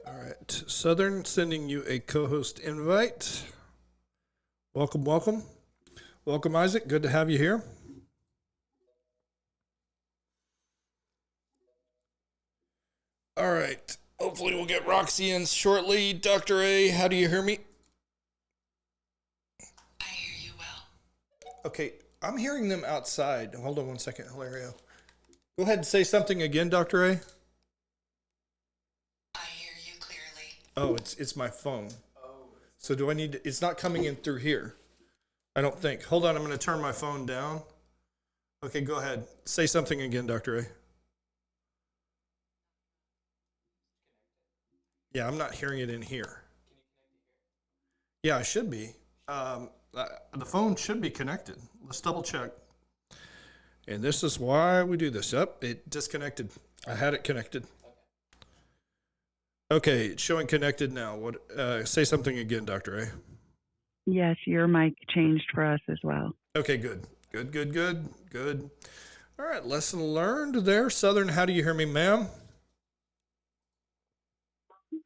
All right. Southern sending you a co-host invite. Welcome, welcome. Welcome, Isaac. Good to have you here. All right. Hopefully we'll get Roxy in shortly. Dr. A, how do you hear me? I hear you well. Okay, I'm hearing them outside. Hold on one second, Hilario. Go ahead and say something again, Dr. A. I hear you clearly. Oh, it's my phone. So do I need to, it's not coming in through here. I don't think. Hold on, I'm going to turn my phone down. Okay, go ahead. Say something again, Dr. A. Yeah, I'm not hearing it in here. Yeah, I should be. The phone should be connected. Let's double check. And this is why we do this. Up, it disconnected. I had it connected. Okay, it's showing connected now. What? Say something again, Dr. A. Yes, your mic changed for us as well. Okay, good. Good. All right, lesson learned there. Southern, how do you hear me, ma'am?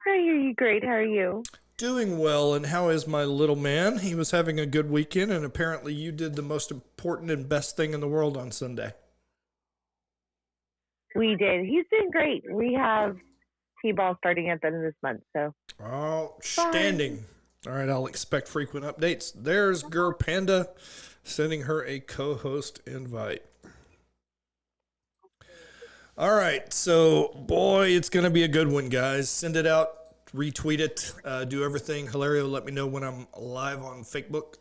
I hear you great. How are you? Doing well, and how is my little man? He was having a good weekend, and apparently you did the most important and best thing in the world on Sunday. We did. He's doing great. We have T-ball starting at the end of this month, so. Outstanding. All right, I'll expect frequent updates. There's Gur Panda sending her a co-host invite. All right, so boy, it's going to be a good one, guys. Send it out. Retweet it, do everything. Hilario, let me know when I'm live on Facebook.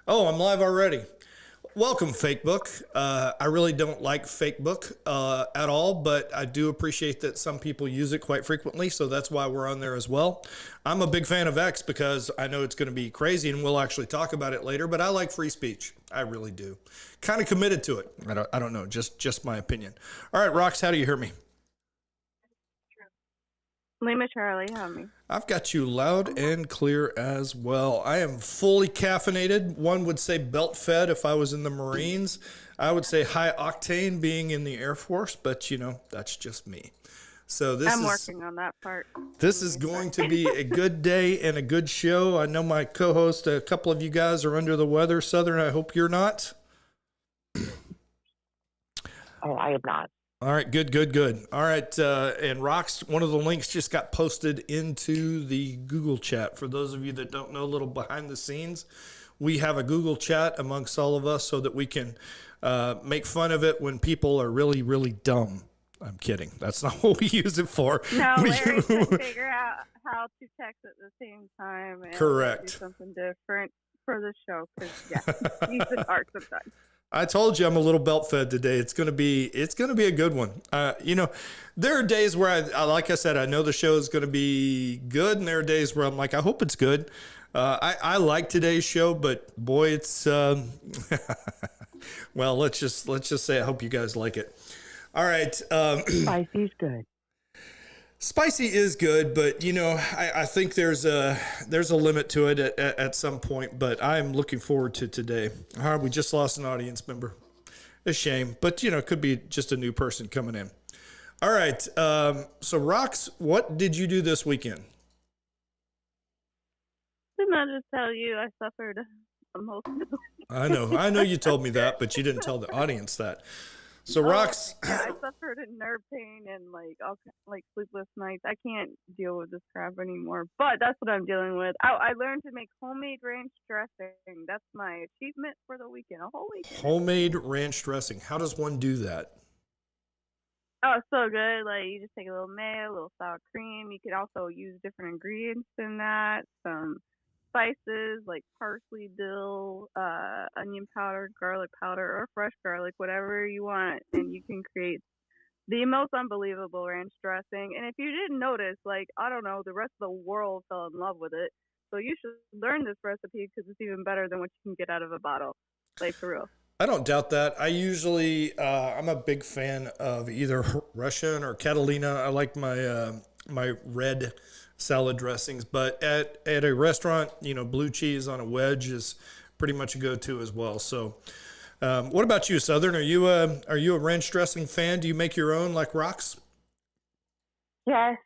Oh, I'm live already. Welcome, Fakebook. I really don't like Fakebook at all, but I do appreciate that some people use it quite frequently, so that's why we're on there as well. I'm a big fan of X because I know it's going to be crazy, and we'll actually talk about it later, but I like free speech. I really do. Kind of committed to it. I don't know, just my opinion. All right, Rox, how do you hear me? Lima Charlie, how me? I've got you loud and clear as well. I am fully caffeinated. One would say belt fed if I was in the Marines. I would say high octane being in the Air Force, but you know, that's just me. So I'm working on that part. This is going to be a good day and a good show. I know my co-host, a couple of you guys are under the weather. Southern, I hope you're not. Oh, I am not. All right, good. All right, and Rox, one of the links just got posted into the Google chat. For those of you that don't know, a little behind the scenes, we have a Google chat amongst all of us so that we can make fun of it when people are really, really dumb. I'm kidding. That's not what we use it for. No, Larry can figure out how to text at the same time. And Correct. Do something different for the show because yeah, he's in art sometimes. I told you I'm a little belt fed today. It's gonna be a good one. You know, there are days where I like I said, I know the show is gonna be good, and there are days where I'm like, I hope it's good. I like today's show, but boy, it's well, let's just say I hope you guys like it. All right. Spicy's good. Spicy is good, but you know, I think there's a limit to it at some point. But I'm looking forward to today. All right, we just lost an audience member. A shame, but you know, it could be just a new person coming in. All right, so Rox, what did you do this weekend? Didn't I just tell you I suffered emotionally? I know you told me that, but you didn't tell the audience that. So Rox, yeah, I suffered a nerve pain and like sleepless nights. I can't deal with this crap anymore. But that's what I'm dealing with. I learned to make homemade ranch dressing. That's my achievement for the weekend. A whole weekend. Homemade ranch dressing. How does one do that? Oh, it's so good. Like you just take a little mayo, a little sour cream. You can also use different ingredients in that. Some spices like parsley, dill, onion powder, garlic powder, or fresh garlic, whatever you want, and you can create the most unbelievable ranch dressing. And if you didn't notice, like, I don't know, the rest of the world fell in love with it. So you should learn this recipe because it's even better than what you can get out of a bottle. Like, for real. I don't doubt that. I usually, I'm a big fan of either Russian or Catalina. I like my my red salad dressings, but at a restaurant, you know, blue cheese on a wedge is pretty much a go-to as well. So, what about you, Southern? Are you a ranch dressing fan? Do you make your own like Rox? Yes,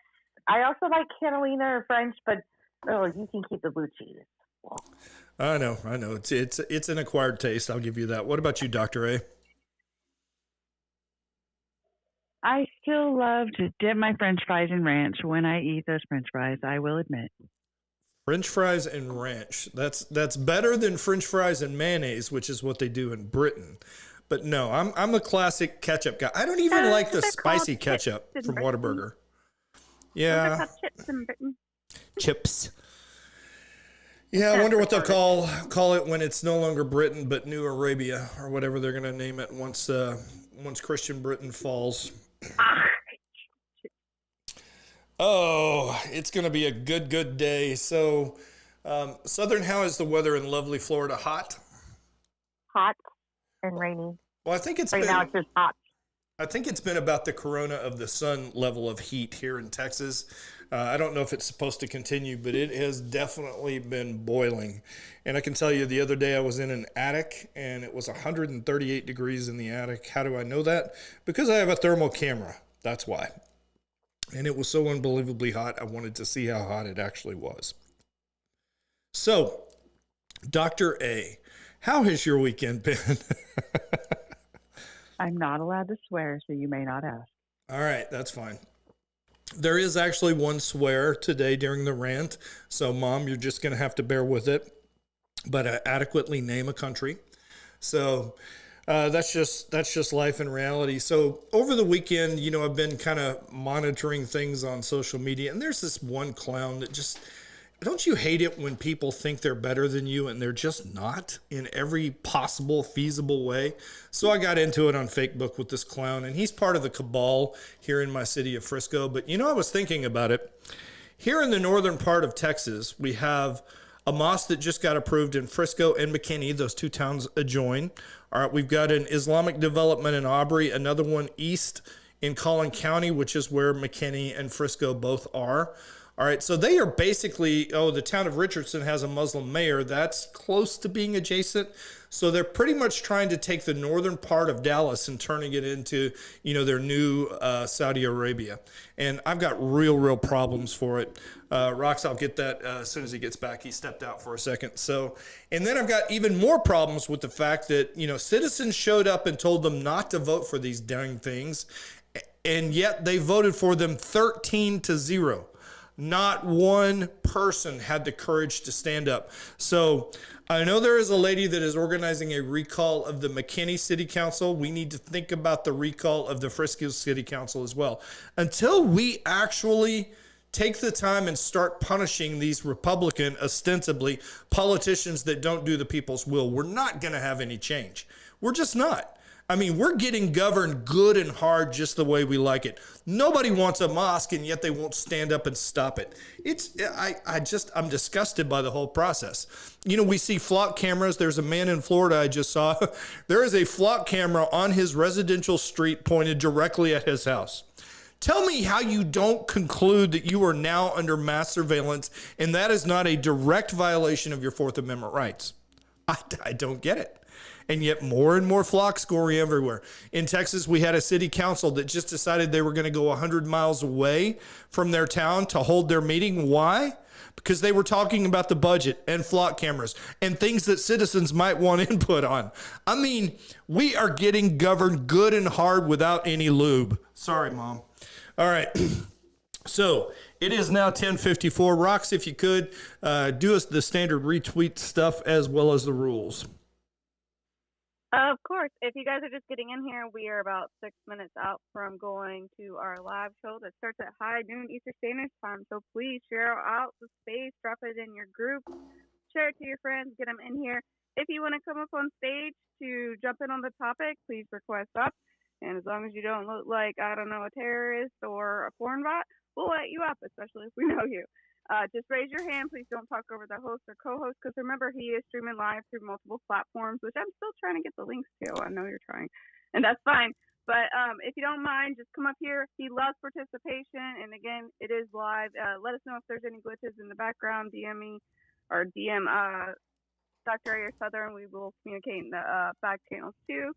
I also like Catalina or French, but you can keep the blue cheese. Well, I know. It's an acquired taste. I'll give you that. What about you, Dr. A? I still love to dip my French fries in ranch when I eat those French fries, I will admit. French fries and ranch. That's better than French fries and mayonnaise, which is what they do in Britain. But no, I'm a classic ketchup guy. I don't even like the They're spicy called ketchup chips in from Britain. Whataburger. They're Yeah, called chips in Britain. chips. Yeah, I wonder what they'll call it when it's no longer Britain but New Arabia or whatever they're going to name it once Christian Britain falls. Oh, it's going to be a good day. So, Southern, how is the weather in lovely Florida? Hot? hot and rainy. Well, I think it's Right been. now it's just hot. I think it's been about the corona of the sun level of heat here in Texas. I don't know if it's supposed to continue, but it has definitely been boiling. And I can tell you the other day I was in an attic and it was 138 degrees in the attic. How do I know that? Because I have a thermal camera. That's why. And it was so unbelievably hot, I wanted to see how hot it actually was. So, Dr. A, how has your weekend been? I'm not allowed to swear, so you may not ask. All right, that's fine. There is actually one swear today during the rant, so Mom, you're just going to have to bear with it, but adequately name a country. So that's just life and reality. So over the weekend, I've been kind of monitoring things on social media, and there's this one clown that just, don't you hate it when people think they're better than you and they're just not in every possible feasible way? So I got into it on Facebook with this clown, and he's part of the cabal here in my city of Frisco. But I was thinking about it. Here in the northern part of Texas, we have a mosque that just got approved in Frisco and McKinney. Those two towns adjoin. All right, we've got an Islamic development in Aubrey, another one east in Collin County, which is where McKinney and Frisco both are. All right, so they are basically, the town of Richardson has a Muslim mayor. That's close to being adjacent. So they're pretty much trying to take the northern part of Dallas and turning it into, their new Saudi Arabia. And I've got real problems for it. Rox, I'll get that as soon as he gets back. He stepped out for a second. So, and then I've got even more problems with the fact that, citizens showed up and told them not to vote for these dang things. And yet they voted for them 13-0. Not one person had the courage to stand up. So I know there is a lady that is organizing a recall of the McKinney City Council. We need to think about the recall of the Frisco City Council as well. Until we actually take the time and start punishing these Republican, ostensibly, politicians that don't do the people's will, we're not going to have any change. We're just not. I mean, we're getting governed good and hard just the way we like it. Nobody wants a mosque, and yet they won't stand up and stop it. I'm disgusted by the whole process. We see flock cameras. There's a man in Florida I just saw. There is a flock camera on his residential street pointed directly at his house. Tell me how you don't conclude that you are now under mass surveillance, and that is not a direct violation of your Fourth Amendment rights. I don't get it. And yet more and more flocks going everywhere. In Texas, we had a city council that just decided they were going to go 100 miles away from their town to hold their meeting. Why? Because they were talking about the budget and flock cameras and things that citizens might want input on. I mean, we are getting governed good and hard without any lube. Sorry, Mom. All right. So it is now 10:54. Rox, if you could, do us the standard retweet stuff as well as the rules. Of course. If you guys are just getting in here, we are about 6 minutes out from going to our live show that starts at high noon Eastern Standard Time. So please share out the space, drop it in your group, share it to your friends, get them in here. If you want to come up on stage to jump in on the topic, please request up. And as long as you don't look like, I don't know, a terrorist or a porn bot, we'll let you up, especially if we know you. Just raise your hand. Please don't talk over the host or co-host, because remember, he is streaming live through multiple platforms, which I'm still trying to get the links to. I know you're trying, and that's fine. But if you don't mind, just come up here. He loves participation, and again, it is live. Let us know if there's any glitches in the background. DM me or DM Dr. A or Southern. We will communicate in the back channels too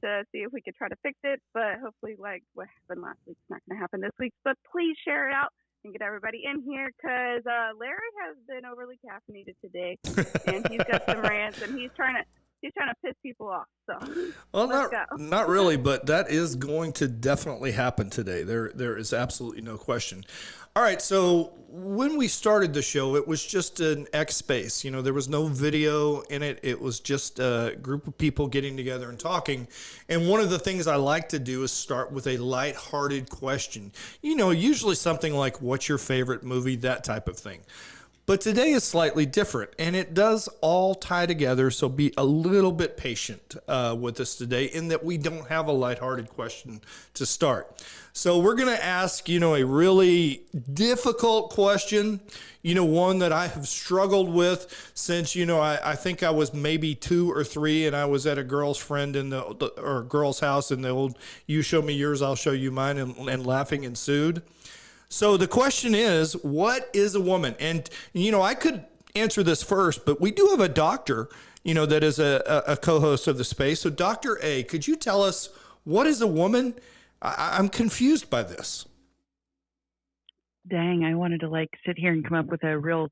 to see if we could try to fix it. But hopefully, like what happened last week, it's not going to happen this week. But please share it out. and get everybody in here because Larry has been overly caffeinated today, and he's got some rants, and he's trying to piss people off. So, Well, let's go. not really, but that is going to definitely happen today. There is absolutely no question. All right, so when we started the show, it was just an X space. You know, there was no video in it. It was just a group of people getting together and talking. And one of the things I like to do is start with a lighthearted question. You know, usually something like, what's your favorite movie? That type of thing. But today is slightly different, and it does all tie together, so be a little bit patient with us today in that we don't have a lighthearted question to start. So we're going to ask, you know, a really difficult question, you know, one that I have struggled with since, you know, I think I was maybe 2 or 3, and I was at a girl's friend or girl's house in the old, you show me yours, I'll show you mine, and laughing ensued. So the question is, what is a woman? And, you know, I could answer this first, but we do have a doctor, you know, that is a co-host of the space. So Dr. A, could you tell us what is a woman? I'm confused by this. Dang, I wanted to like sit here and come up with a real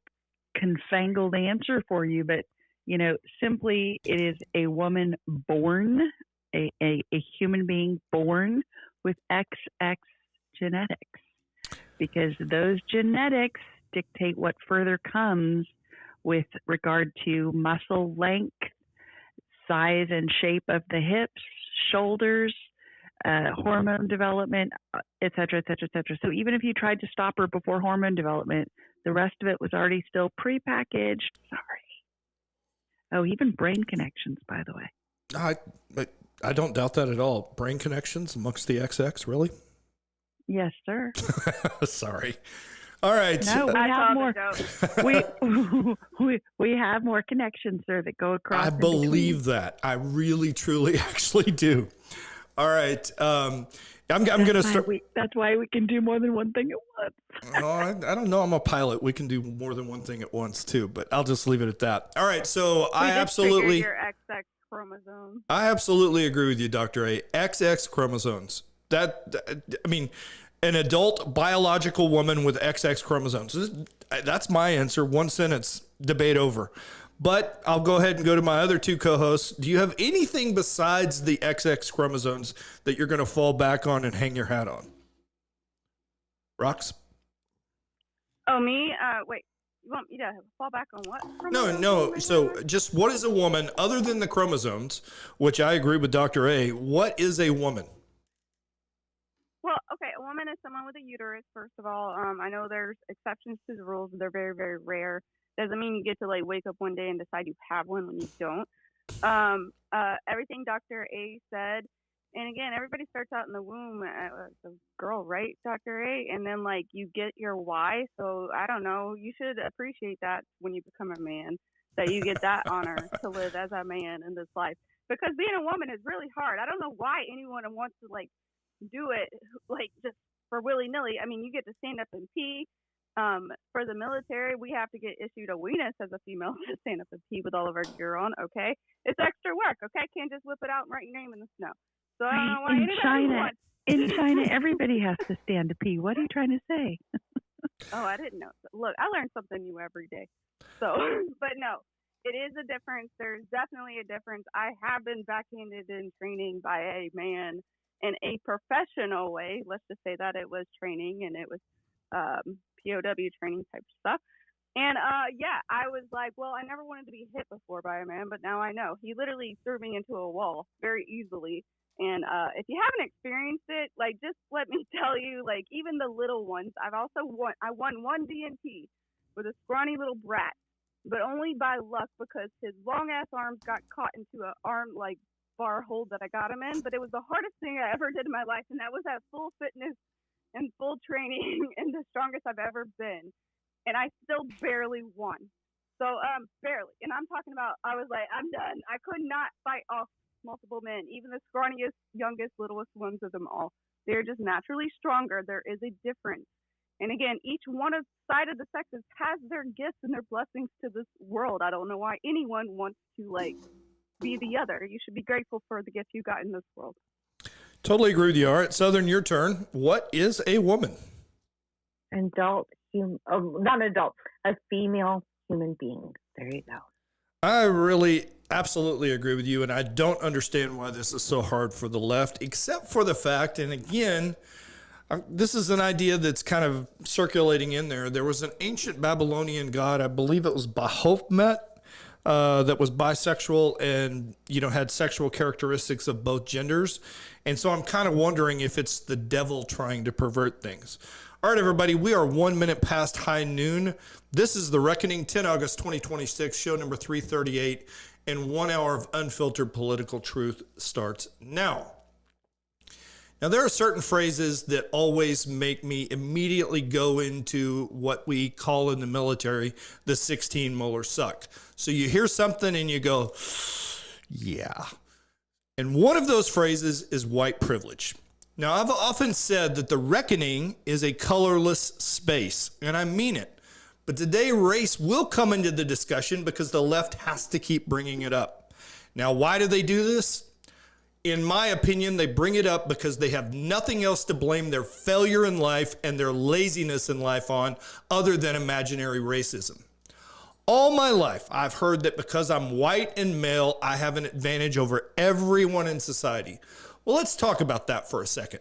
confangled answer for you, but you know, simply it is a woman born, a human being born with XX genetics. Because those genetics dictate what further comes with regard to muscle length, size and shape of the hips, shoulders, hormone development, et cetera, et cetera, et cetera. So even if you tried to stop her before hormone development, the rest of it was already still prepackaged. Sorry. Oh, even brain connections, by the way. I don't doubt that at all. Brain connections amongst the XX, really? Yes, sir. Sorry. All right. No, we have more. We have more connections, sir, that go across. I believe that. I really, truly, actually do. All right. I'm going to start. That's why we can do more than one thing at once. Oh, I don't know. I'm a pilot. We can do more than one thing at once too, but I'll just leave it at that. All right. So I absolutely. Your XX chromosome. I absolutely agree with you, Dr. A. XX chromosomes. I mean, an adult biological woman with XX chromosomes. That's my answer. One sentence, debate over. But I'll go ahead and go to my other 2 co-hosts. Do you have anything besides the XX chromosomes that you're going to fall back on and hang your hat on? Rox? Oh, me? Wait. You want me to fall back on what? No. So just what is a woman other than the chromosomes, which I agree with Dr. A. What is a woman? Well, okay, a woman is someone with a uterus, first of all. I know there's exceptions to the rules, but they're very, very rare. Doesn't mean you get to like wake up one day and decide you have one when you don't. Everything Dr. A said, and again, everybody starts out in the womb as a girl, right, Dr. A? And then like you get your Y. So I don't know, you should appreciate that when you become a man, that you get that honor to live as a man in this life. Because being a woman is really hard. I don't know why anyone wants to like do it like just for willy-nilly. I mean, you get to stand up and pee. For the military, we have to get issued a weenus as a female to stand up and pee with all of our gear on. Okay, it's extra work. Okay, can't just whip it out and write your name in the snow. So I don't know why anybody wants. In China, everybody has to stand to pee. What are you trying to say? Oh, I didn't know. Look, I learn something new every day. So, but no, it is a difference. There's definitely a difference. I have been backhanded in training by a man in a professional way. Let's just say that it was training and it was POW training type stuff. And yeah, I was like, well, I never wanted to be hit before by a man, but now I know. He literally threw me into a wall very easily. And if you haven't experienced it, like, just let me tell you, like, even the little ones, I won one DNP with a scrawny little brat, but only by luck because his long ass arms got caught into an arm like bar hold that I got him in. But it was the hardest thing I ever did in my life, and that was at full fitness and full training and the strongest I've ever been. And I still barely won. So barely. And I'm talking about, I was like, I'm done. I could not fight off multiple men, even the scrawniest, youngest, littlest ones of them all. They're just naturally stronger. There is a difference. And again, each one of side of the sexes has their gifts and their blessings to this world. I don't know why anyone wants to like be the other. You should be grateful for the gift you got in this world. Totally agree with you. All right, Southern, your turn. What is a woman? a female human being. There you go. I really absolutely agree with you, and I don't understand why this is so hard for the left, except for the fact, and again, this is an idea that's kind of circulating in there. There was an ancient Babylonian god, I believe it was Baphomet, that was bisexual and, had sexual characteristics of both genders. And so I'm kind of wondering if it's the devil trying to pervert things. All right, everybody, we are 1 minute past high noon. This is The Reckoning, 10 August 2026, show number 338, and 1 hour of unfiltered political truth starts now. Now, there are certain phrases that always make me immediately go into what we call in the military the 16 molar suck. So you hear something and you go, yeah. And one of those phrases is white privilege. Now, I've often said that the reckoning is a colorless space, and I mean it. But today, race will come into the discussion because the left has to keep bringing it up. Now, why do they do this? In my opinion, they bring it up because they have nothing else to blame their failure in life and their laziness in life on other than imaginary racism. All my life, I've heard that because I'm white and male, I have an advantage over everyone in society. Well, let's talk about that for a second.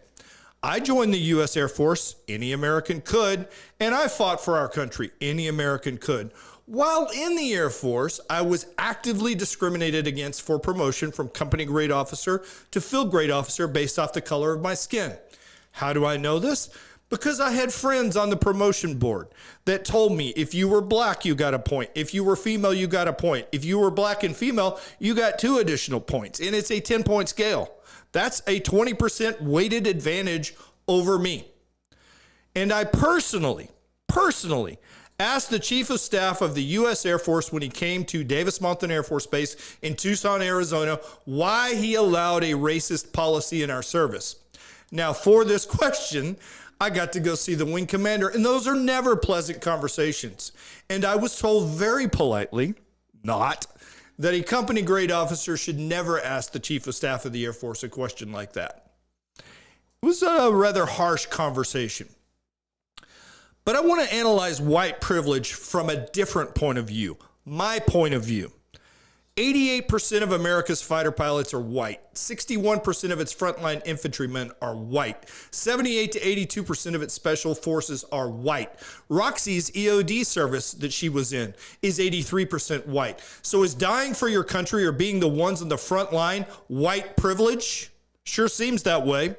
I joined the U.S. Air Force, any American could, and I fought for our country, any American could. While in the Air Force, I was actively discriminated against for promotion from company grade officer to field grade officer based off the color of my skin. How do I know this? Because I had friends on the promotion board that told me if you were black, you got a point. If you were female, you got a point. If you were black and female, you got 2 additional points. And it's a 10-point scale. That's a 20% weighted advantage over me. And I personally asked the Chief of Staff of the U.S. Air Force when he came to Davis Monthan Air Force Base in Tucson, Arizona, why he allowed a racist policy in our service. Now, for this question, I got to go see the wing commander, and those are never pleasant conversations. And I was told very politely, not, that a company grade officer should never ask the Chief of Staff of the Air Force a question like that. It was a rather harsh conversation. But I want to analyze white privilege from a different point of view, my point of view. 88% of America's fighter pilots are white. 61% of its frontline infantrymen are white. 78 to 82% of its special forces are white. Roxy's EOD service that she was in is 83% white. So is dying for your country or being the ones on the front line white privilege? Sure seems that way.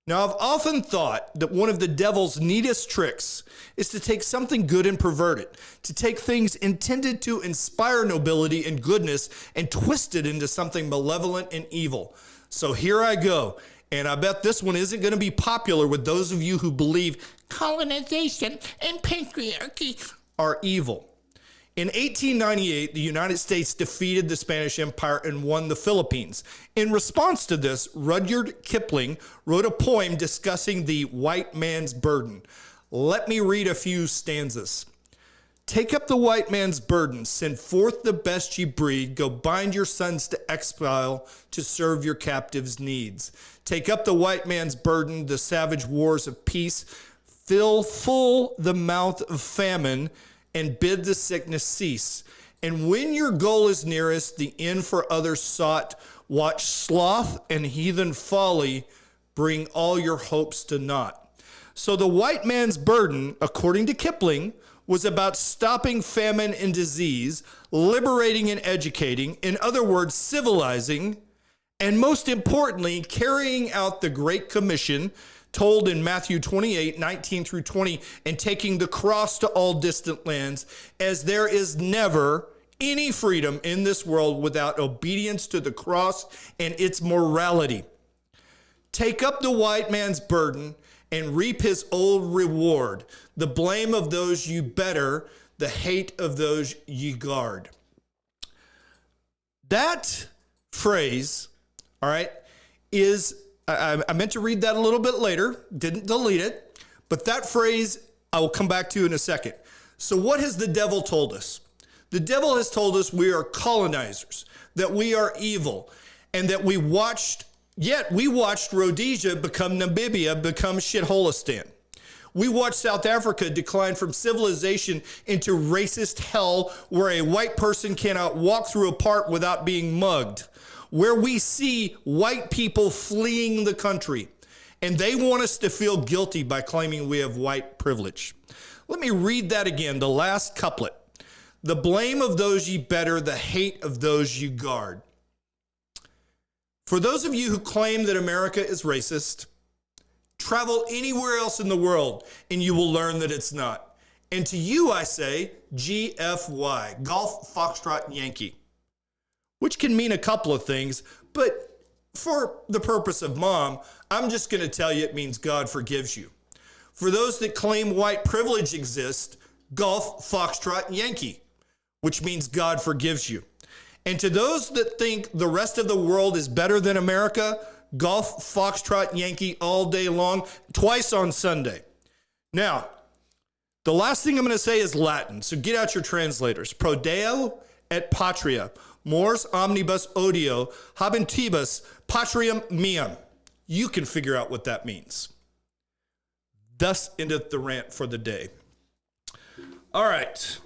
Now, I've often thought that one of the devil's neatest tricks is to take something good and pervert it, to take things intended to inspire nobility and goodness and twist it into something malevolent and evil. So here I go, and I bet this one isn't going to be popular with those of you who believe colonization and patriarchy are evil. In 1898, the United States defeated the Spanish Empire and won the Philippines. In response to this, Rudyard Kipling wrote a poem discussing the white man's burden. Let me read a few stanzas. Take up the white man's burden, send forth the best ye breed, go bind your sons to exile to serve your captives' needs. Take up the white man's burden, the savage wars of peace, fill full the mouth of famine, and bid the sickness cease. And when your goal is nearest, the end for others sought, watch sloth and heathen folly bring all your hopes to naught. So the white man's burden, according to Kipling, was about stopping famine and disease, liberating and educating, in other words, civilizing, and most importantly, carrying out the Great Commission told in Matthew 28, 19 through 20, and taking the cross to all distant lands, as there is never any freedom in this world without obedience to the cross and its morality. Take up the white man's burden and reap his old reward, the blame of those you better, the hate of those ye guard. That phrase, all right, is I meant to read that a little bit later, didn't delete it, but that phrase I will come back to in a second. So what has the devil told us? The devil has told us we are colonizers, that we are evil, and that we watched Rhodesia become Namibia, become Shitholistan. We watched South Africa decline from civilization into racist hell where a white person cannot walk through a park without being mugged, where we see white people fleeing the country, and they want us to feel guilty by claiming we have white privilege. Let me read that again, the last couplet. The blame of those ye better, the hate of those you guard. For those of you who claim that America is racist, travel anywhere else in the world and you will learn that it's not. And to you, I say, GFY, Golf Foxtrot Yankee, which can mean a couple of things, but for the purpose of Mom, I'm just going to tell you it means God forgives you. For those that claim white privilege exists, Golf Foxtrot Yankee, which means God forgives you. And to those that think the rest of the world is better than America, Golf Foxtrot Yankee all day long, twice on Sunday. Now, the last thing I'm going to say is Latin, so get out your translators. Prodeo et patria, mors omnibus odio, habentibus patriam meam. You can figure out what that means. Thus endeth the rant for the day. All right,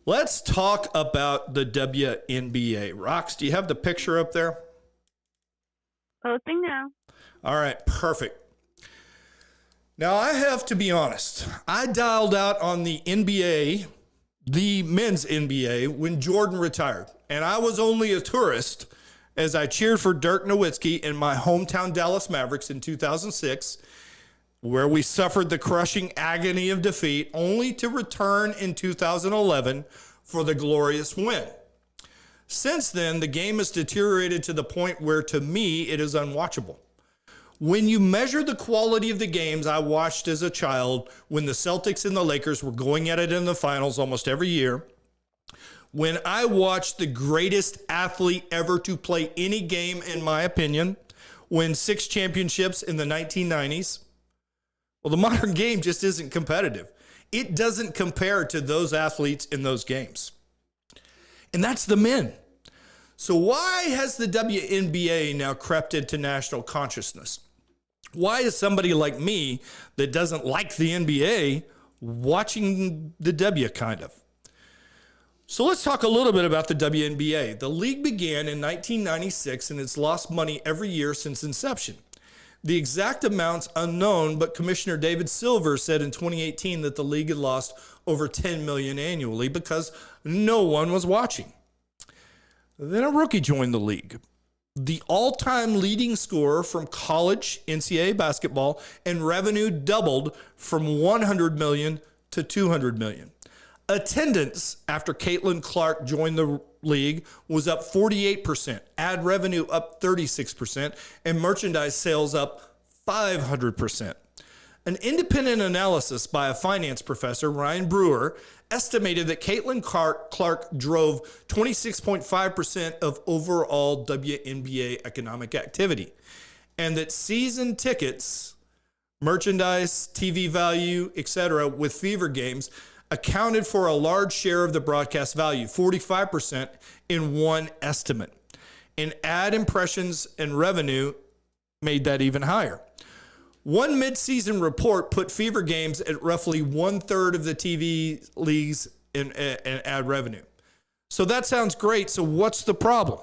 let's talk about the WNBA. Rox, do you have the picture up there? Posting now. All right, perfect. Now, I have to be honest. I dialed out on the NBA, the men's NBA, when Jordan retired. And I was only a tourist as I cheered for Dirk Nowitzki in my hometown Dallas Mavericks in 2006, where we suffered the crushing agony of defeat, only to return in 2011 for the glorious win. Since then, the game has deteriorated to the point where, to me, it is unwatchable. When you measure the quality of the games I watched as a child, when the Celtics and the Lakers were going at it in the finals almost every year, when I watched the greatest athlete ever to play any game, in my opinion, win 6 championships in the 1990s, well, the modern game just isn't competitive. It doesn't compare to those athletes in those games. And that's the men. So why has the WNBA now crept into national consciousness? Why is somebody like me that doesn't like the NBA watching the W kind of? So let's talk a little bit about the WNBA. The league began in 1996 and it's lost money every year since inception. The exact amount's unknown, but Commissioner David Silver said in 2018 that the league had lost over $10 million annually because no one was watching. Then a rookie joined the league. The all-time leading scorer from college NCAA basketball, and revenue doubled from $100 million to $200 million. Attendance after Caitlin Clark joined the league was up 48%, ad revenue up 36%, and merchandise sales up 500%. An independent analysis by a finance professor, Ryan Brewer, estimated that Caitlin Clark drove 26.5% of overall WNBA economic activity, and that season tickets, merchandise, TV value, etc., with Fever games accounted for a large share of the broadcast value, 45% in one estimate. And ad impressions and revenue made that even higher. One mid-season report put Fever games at roughly 1/3 of the TV leagues in ad revenue. So that sounds great. So what's the problem?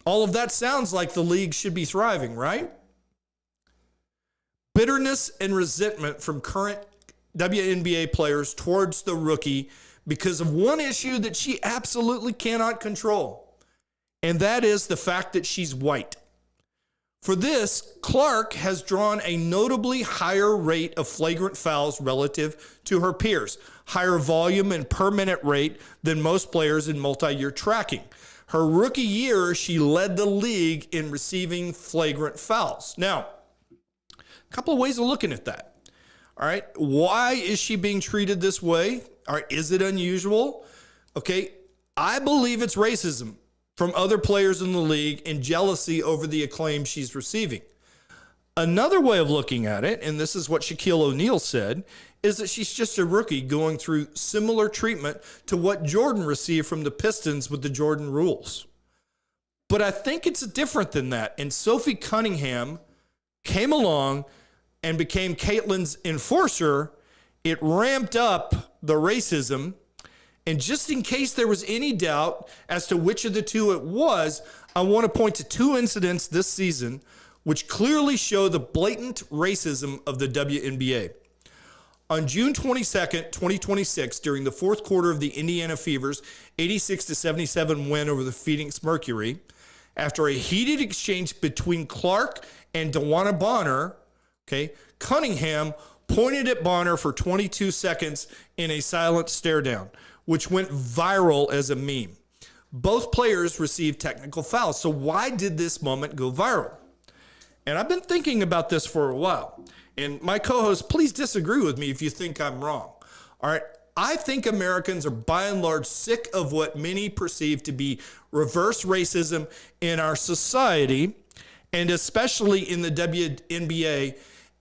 All of that sounds like the league should be thriving, right? Bitterness and resentment from current WNBA players towards the rookie because of one issue that she absolutely cannot control, and that is the fact that she's white. For this, Clark has drawn a notably higher rate of flagrant fouls relative to her peers, higher volume and per minute rate than most players in multi-year tracking. Her rookie year, she led the league in receiving flagrant fouls. Now, a couple of ways of looking at that. All right, why is she being treated this way? All right, is it unusual? Okay, I believe it's racism from other players in the league and jealousy over the acclaim she's receiving. Another way of looking at it, and this is what Shaquille O'Neal said, is that she's just a rookie going through similar treatment to what Jordan received from the Pistons with the Jordan rules. But I think it's different than that. And Sophie Cunningham came along and became Caitlin's enforcer It ramped up the racism. And just in case there was any doubt as to which of the two it was, I want to point to two incidents this season which clearly show the blatant racism of the WNBA. On June 22nd, 2026, during the fourth quarter of the Indiana Fever's 86-77 win over the Phoenix Mercury, after a heated exchange between Clark and DeWanna Bonner, Cunningham pointed at Bonner for 22 seconds in a silent stare down, which went viral as a meme. Both players received technical fouls. So why did this moment go viral? And I've been thinking about this for a while. And my co-host, please disagree with me if you think I'm wrong. All right. I think Americans are by and large sick of what many perceive to be reverse racism in our society, and especially in the WNBA,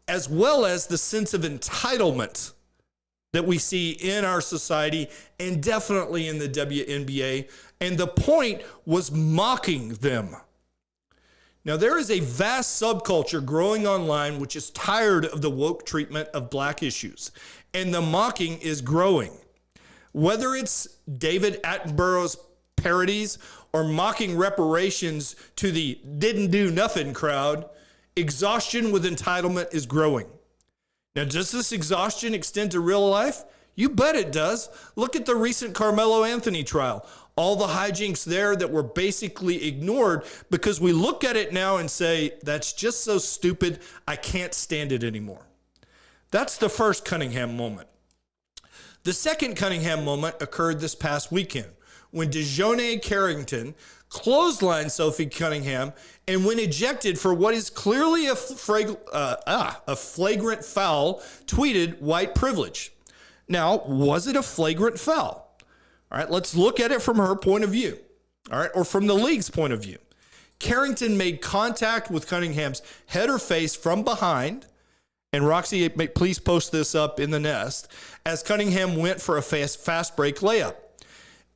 as well as the sense of entitlement that we see in our society and definitely in the WNBA. And the point was mocking them. Now, there is a vast subculture growing online which is tired of the woke treatment of black issues, and the mocking is growing. Whether it's David Attenborough's parodies or mocking reparations to the didn't do nothing crowd, exhaustion with entitlement is growing. Now, does this exhaustion extend to real life? You bet it does. Look at the recent Carmelo Anthony trial. All the hijinks there that were basically ignored because we look at it now and say, that's just so stupid, I can't stand it anymore. That's the first Cunningham moment. The second Cunningham moment occurred this past weekend when DeJounte Carrington clotheslined Sophie Cunningham and when ejected for what is clearly a flagrant foul, tweeted white privilege. Now, was it a flagrant foul? All right, let's look at it from her point of view, all right, or from the league's point of view. Carrington made contact with Cunningham's head or face from behind, and Roxy, please post this up in the nest, as Cunningham went for a fast break layup.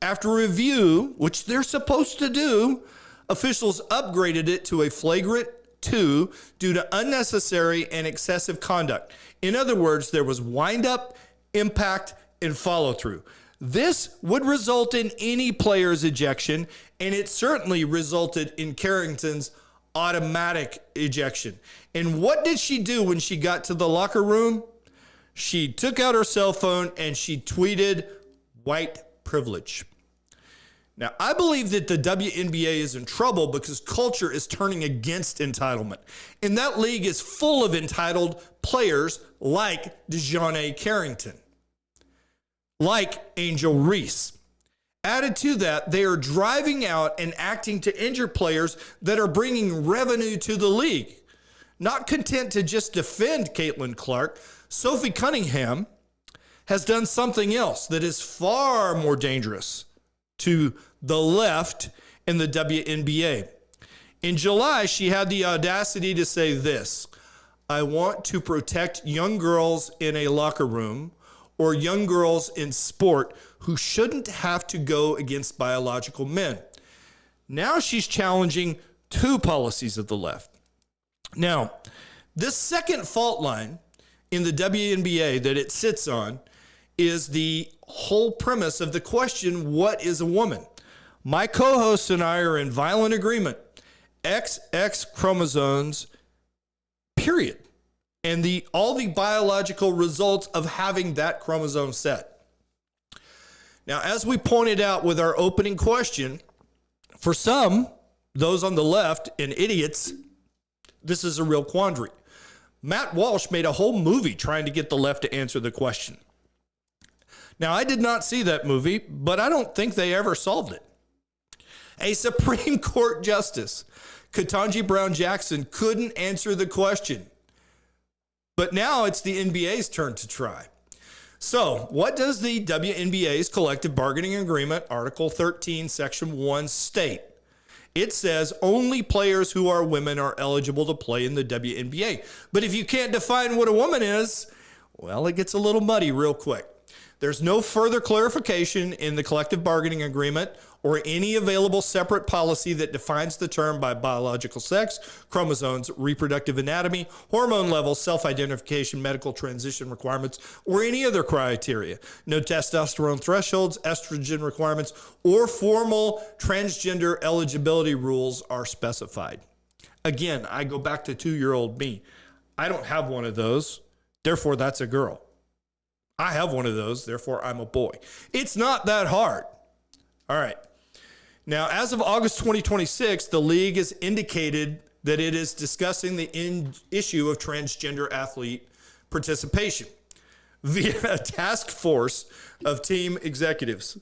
After review, which they're supposed to do, officials upgraded it to a flagrant 2 due to unnecessary and excessive conduct. In other words, there was wind-up, impact, and follow-through. This would result in any player's ejection, and it certainly resulted in Carrington's automatic ejection. And what did she do when she got to the locker room? She took out her cell phone and she tweeted white privilege. Now, I believe that the WNBA is in trouble because culture is turning against entitlement. And that league is full of entitled players like DeJounte Carrington, like Angel Reese. Added to that, they are driving out and acting to injure players that are bringing revenue to the league. Not content to just defend Caitlin Clark, Sophie Cunningham has done something else that is far more dangerous to the left in the WNBA. In July, she had the audacity to say this: I want to protect young girls in a locker room or young girls in sport who shouldn't have to go against biological men. Now she's challenging two policies of the left. Now, this second fault line in the WNBA that it sits on is the whole premise of the question, what is a woman? My co-hosts and I are in violent agreement. XX chromosomes, period. And all the biological results of having that chromosome set. Now, as we pointed out with our opening question, for some, those on the left and idiots, this is a real quandary. Matt Walsh made a whole movie trying to get the left to answer the question. Now, I did not see that movie, but I don't think they ever solved it. A Supreme Court Justice, Ketanji Brown Jackson, couldn't answer the question. But now it's the NBA's turn to try. So, what does the WNBA's Collective Bargaining Agreement, Article 13, Section 1 state? It says only players who are women are eligible to play in the WNBA. But if you can't define what a woman is, well, it gets a little muddy real quick. There's no further clarification in the Collective Bargaining Agreement or any available separate policy that defines the term by biological sex, chromosomes, reproductive anatomy, hormone levels, self-identification, medical transition requirements, or any other criteria. No testosterone thresholds, estrogen requirements, or formal transgender eligibility rules are specified. Again, I go back to 2-year-old me. I don't have one of those, therefore that's a girl. I have one of those, therefore I'm a boy. It's not that hard. All right. Now, as of August 2026, the league has indicated that it is discussing the issue of transgender athlete participation via a task force of team executives.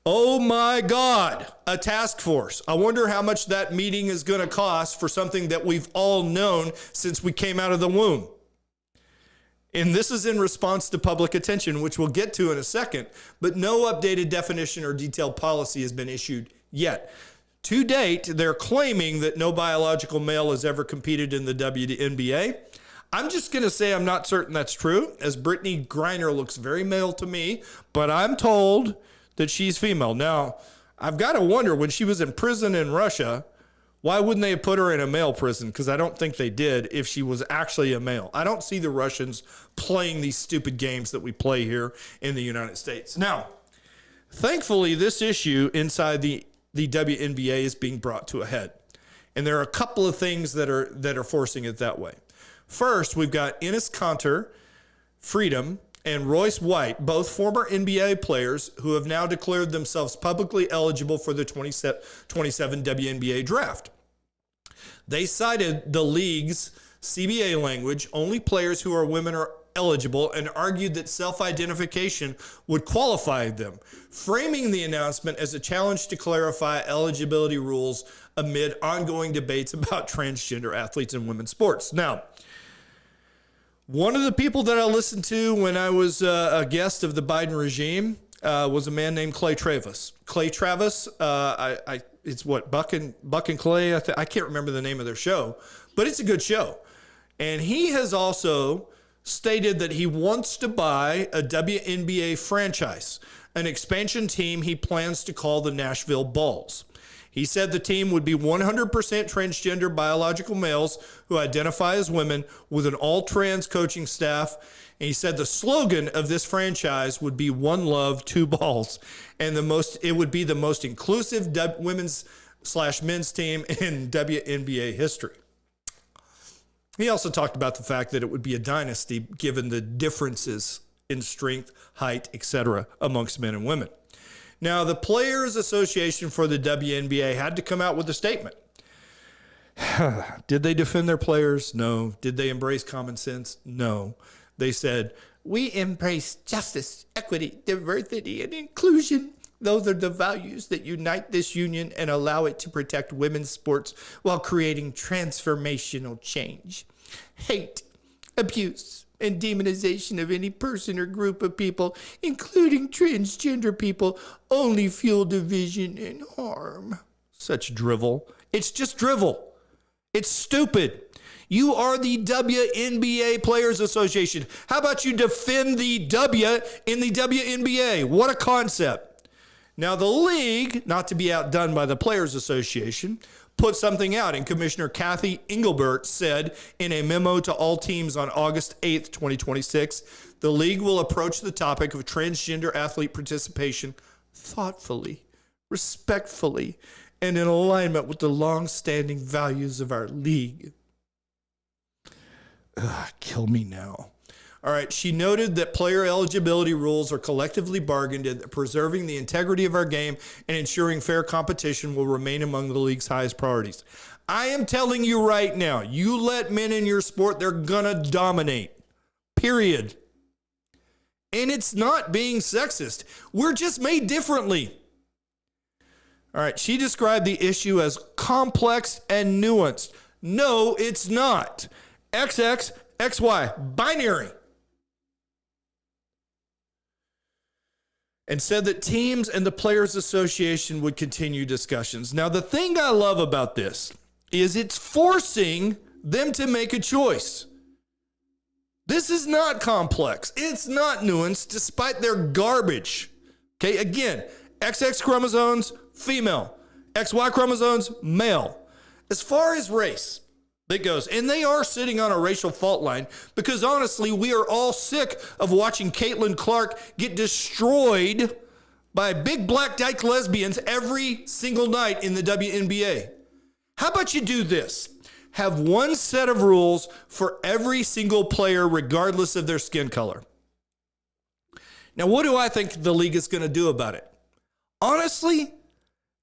Oh my God, a task force. I wonder how much that meeting is going to cost for something that we've all known since we came out of the womb. And this is in response to public attention, which we'll get to in a second, but no updated definition or detailed policy has been issued yet. To date, they're claiming that no biological male has ever competed in the WNBA. I'm just going to say I'm not certain that's true, as Brittany Griner looks very male to me, but I'm told that she's female. Now, I've got to wonder, when she was in prison in Russia, why wouldn't they have put her in a male prison? Because I don't think they did if she was actually a male. I don't see the Russians playing these stupid games that we play here in the United States. Now, thankfully, this issue inside the WNBA is being brought to a head. And there are a couple of things that are forcing it that way. First, we've got Enes Kanter, Freedom, and Royce White, both former NBA players who have now declared themselves publicly eligible for the 27 WNBA draft. They cited the league's CBA language, only players who are women are eligible, and argued that self-identification would qualify them, framing the announcement as a challenge to clarify eligibility rules amid ongoing debates about transgender athletes in women's sports. Now, one of the people that I listened to when I was a guest of the Biden regime was a man named Clay Travis. Clay Travis, it's what, Buck and Clay? I can't remember the name of their show, but it's a good show. And he has also stated that he wants to buy a WNBA franchise, an expansion team he plans to call the Nashville Balls. He said the team would be 100% transgender biological males who identify as women with an all-trans coaching staff. And he said the slogan of this franchise would be "One Love, Two Balls," and it would be the most inclusive women's/men's team in WNBA history. He also talked about the fact that it would be a dynasty given the differences in strength, height, etc. amongst men and women. Now, the Players Association for the WNBA had to come out with a statement. Did they defend their players? No. Did they embrace common sense? No. They said, "We embrace justice, equity, diversity, and inclusion. Those are the values that unite this union and allow it to protect women's sports while creating transformational change. Hate, abuse, and demonization of any person or group of people, including transgender people, only fuel division and harm." Such drivel. It's just drivel. It's stupid. You are the WNBA Players Association. How about you defend the W in the WNBA? What a concept. Now, the league, not to be outdone by the Players Association, put something out, and Commissioner Kathy Engelbert said in a memo to all teams on August 8th, 2026, the league will approach the topic of transgender athlete participation thoughtfully, respectfully, and in alignment with the long-standing values of our league. Kill me now. All right, she noted that player eligibility rules are collectively bargained and that preserving the integrity of our game and ensuring fair competition will remain among the league's highest priorities. I am telling you right now, you let men in your sport, they're gonna dominate. Period. And it's not being sexist. We're just made differently. All right, she described the issue as complex and nuanced. No, it's not. XX, XY, binary. And said that teams and the Players Association would continue discussions. Now, the thing I love about this is it's forcing them to make a choice. This is not complex. It's not nuanced, despite their garbage. Okay, again, XX chromosomes, female. XY chromosomes, male. As far as race, it goes. And they are sitting on a racial fault line because honestly, we are all sick of watching Caitlin Clark get destroyed by big black dyke lesbians every single night in the WNBA. How about you do this? Have one set of rules for every single player, regardless of their skin color. Now, what do I think the league is going to do about it? Honestly,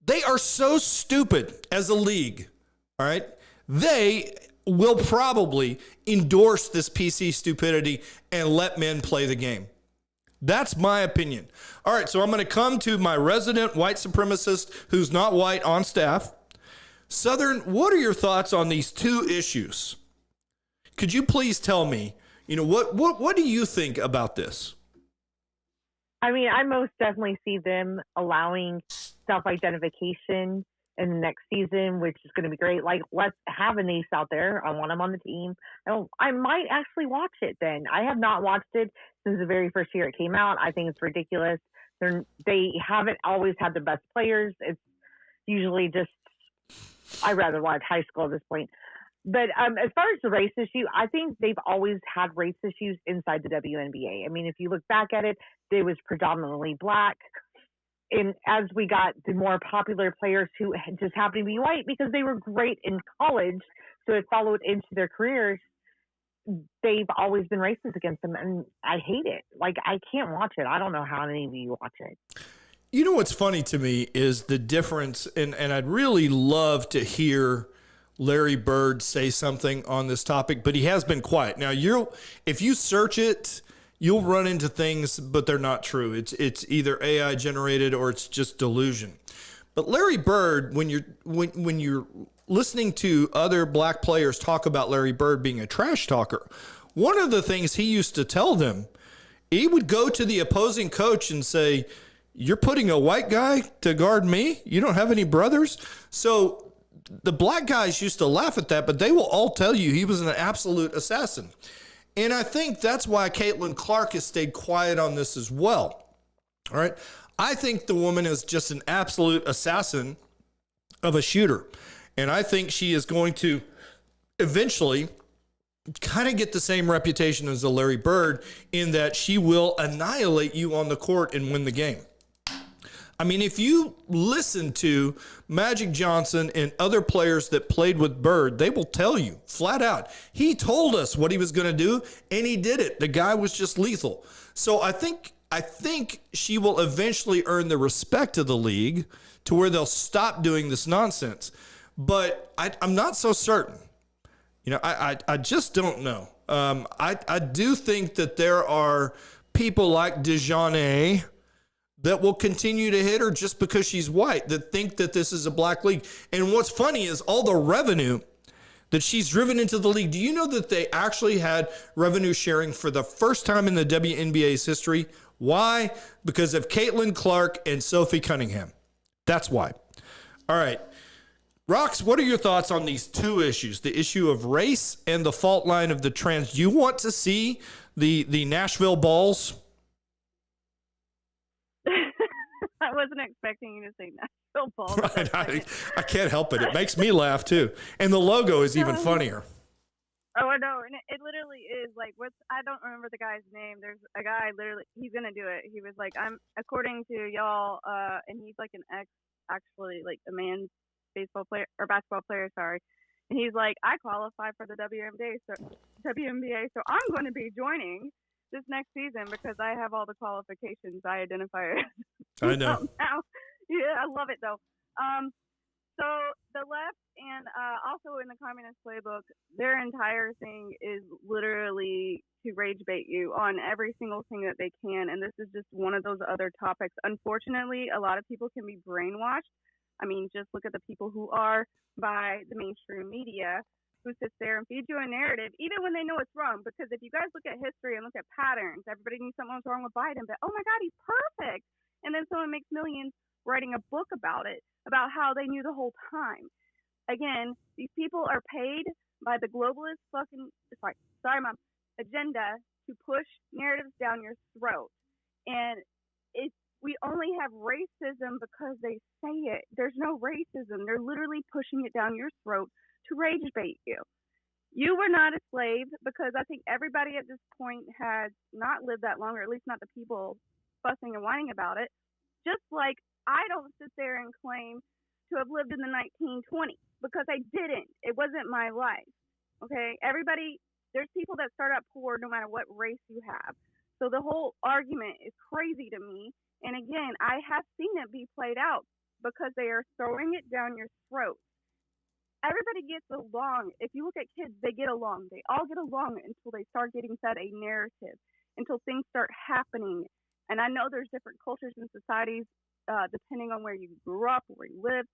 they are so stupid as a league, all right? They will probably endorse this PC stupidity and let men play the game. That's my opinion. All right, so I'm going to come to my resident white supremacist who's not white on staff. Southern, what are your thoughts on these two issues? Could you please tell me, what do you think about this? I mean, I most definitely see them allowing self-identification in the next season, which is going to be great. Like, let's have an ace out there. I want him on the team. I might actually watch it then. I have not watched it since the very first year it came out. I think it's ridiculous. They haven't always had the best players. It's usually just, I'd rather watch high school at this point. But as far as the race issue, I think they've always had race issues inside the WNBA. I mean, if you look back at it, it was predominantly black. And as we got the more popular players who just happened to be white because they were great in college, so it followed into their careers, they've always been racist against them. And I hate it. Like, I can't watch it. I don't know how any of you watch it. You know what's funny to me is the difference, and I'd really love to hear Larry Bird say something on this topic, but he has been quiet. Now, if you search it, you'll run into things, but they're not true. It's either AI generated or it's just delusion. But Larry Bird, when you're listening to other black players talk about Larry Bird being a trash talker, one of the things he used to tell them, he would go to the opposing coach and say, "You're putting a white guy to guard me? You don't have any brothers?" So the black guys used to laugh at that, but they will all tell you he was an absolute assassin. And I think that's why Caitlin Clark has stayed quiet on this as well. All right. I think the woman is just an absolute assassin of a shooter. And I think she is going to eventually kind of get the same reputation as a Larry Bird in that she will annihilate you on the court and win the game. I mean, if you listen to Magic Johnson and other players that played with Bird, they will tell you flat out, he told us what he was going to do, and he did it. The guy was just lethal. So I think she will eventually earn the respect of the league to where they'll stop doing this nonsense. But I'm not so certain. I just don't know. I do think that there are people like DeJohnette that will continue to hit her just because she's white, that think that this is a black league. And what's funny is all the revenue that she's driven into the league. Do you know that they actually had revenue sharing for the first time in the WNBA's history? Why? Because of Caitlin Clark and Sophie Cunningham. That's why. All right. Rox, what are your thoughts on these two issues, the issue of race and the fault line of the trans? Do you want to see the Nashville balls? I wasn't expecting you to say Nashville balls. Right, I can't help it. It makes me laugh too. And the logo is even funnier. Oh, I know. And it literally is like, I don't remember the guy's name. There's a guy literally, he's going to do it. He was like, according to y'all, and he's like actually like a man's baseball player or basketball player, sorry. And he's like, I qualify for the WNBA, so I'm going to be joining this next season because I have all the qualifications I identify as. I know. Now. Yeah, I love it though. So the left and also in the communist playbook, their entire thing is literally to rage bait you on every single thing that they can. And this is just one of those other topics. Unfortunately, a lot of people can be brainwashed. I mean, just look at the people who are by the mainstream media who sits there and feeds you a narrative, even when they know it's wrong. Because if you guys look at history and look at patterns, everybody knew something was wrong with Biden, but oh my God, he's perfect. And then someone makes millions writing a book about it, about how they knew the whole time. Again, these people are paid by the globalist agenda to push narratives down your throat. And it's we only have racism because they say it. There's no racism. They're literally pushing it down your throat to rage bait you. You were not a slave, because I think everybody at this point has not lived that long, or at least not the people fussing and whining about it. Just like I don't sit there and claim to have lived in the 1920s, because I didn't. It wasn't my life. Okay? There's people that start out poor no matter what race you have. So the whole argument is crazy to me. And again, I have seen it be played out because they are throwing it down your throat. Everybody gets along. If you look at kids, they get along. They all get along until they start getting fed a narrative, until things start happening. And I know there's different cultures and societies depending on where you grew up, where you live,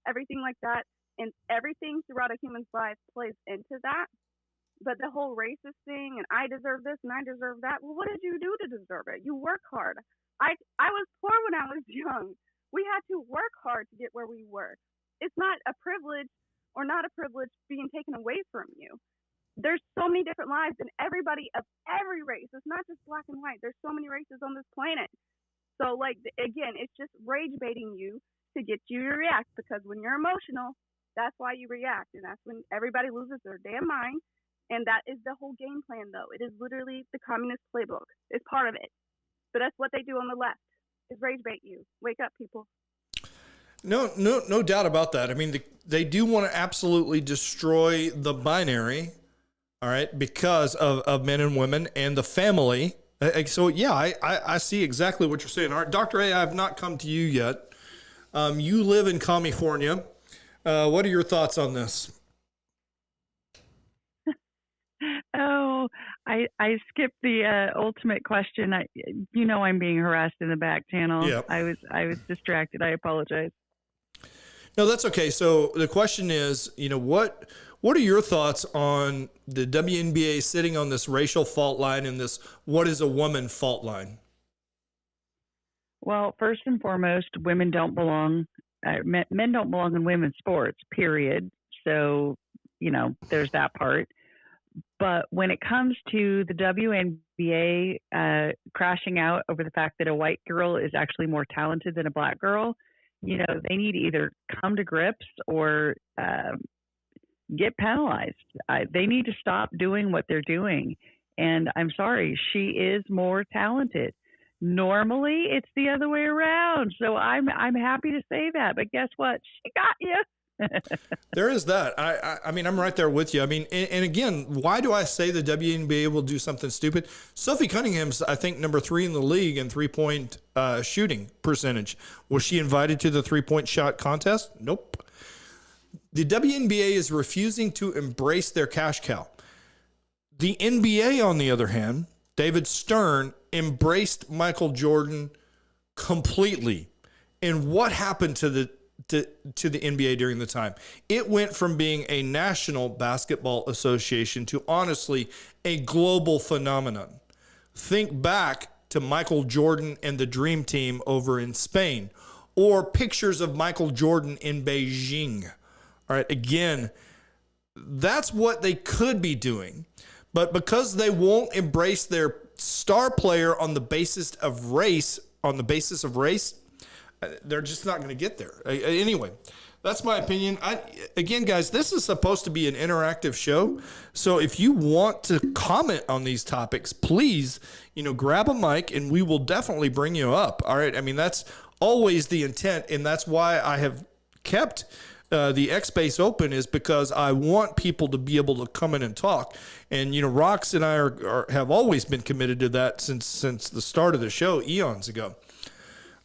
everything like that. And everything throughout a human's life plays into that. But the whole racist thing, and I deserve this and I deserve that. Well, what did you do to deserve it? You work hard. I was poor when I was young. We had to work hard to get where we were. It's not a privilege or not a privilege being taken away from you. There's so many different lives, and everybody of every race. It's not just black and white. There's so many races on this planet. So, like, again, it's just rage baiting you to get you to react, because when you're emotional, that's why you react, and that's when everybody loses their damn mind. And that is the whole game plan, though. It is literally the communist playbook. It's part of it. But that's what they do on the left, is rage bait you. Wake up, people. No doubt about that. I mean, they do want to absolutely destroy the binary, all right, because of men and women and the family. So, yeah, I see exactly what you're saying. All right, Dr. A, I have not come to you yet. You live in California. What are your thoughts on this? Oh, I skipped the ultimate question. I'm being harassed in the back channel. Yep. I was distracted. I apologize. No, that's okay. So the question is, what are your thoughts on the WNBA sitting on this racial fault line and this what is a woman fault line? Well, first and foremost, women don't belong. Men don't belong in women's sports, period. So, there's that part. But when it comes to the WNBA crashing out over the fact that a white girl is actually more talented than a black girl, they need to either come to grips or get penalized. They need to stop doing what they're doing. And I'm sorry, she is more talented. Normally, it's the other way around. So I'm happy to say that. But guess what? She got you. There is that. I mean, I'm right there with you. I mean, and again, why do I say the WNBA will do something stupid? Sophie Cunningham's, I think, number 3 in the league in 3-point shooting percentage. Was she invited to the 3-point shot contest? Nope. The WNBA is refusing to embrace their cash cow. The NBA, on the other hand, David Stern embraced Michael Jordan completely. And what happened to the NBA during the time? It went from being a national basketball association to honestly a global phenomenon. Think back to Michael Jordan and the Dream Team over in Spain, or pictures of Michael Jordan in Beijing. All right, again, that's what they could be doing. But because they won't embrace their star player on the basis of race, they're just not going to get there. Anyway, that's my opinion. Again, guys, this is supposed to be an interactive show. So if you want to comment on these topics, please, grab a mic and we will definitely bring you up. All right. I mean, that's always the intent. And that's why I have kept the X space open, is because I want people to be able to come in and talk. And, Rox and I have always been committed to that since the start of the show eons ago.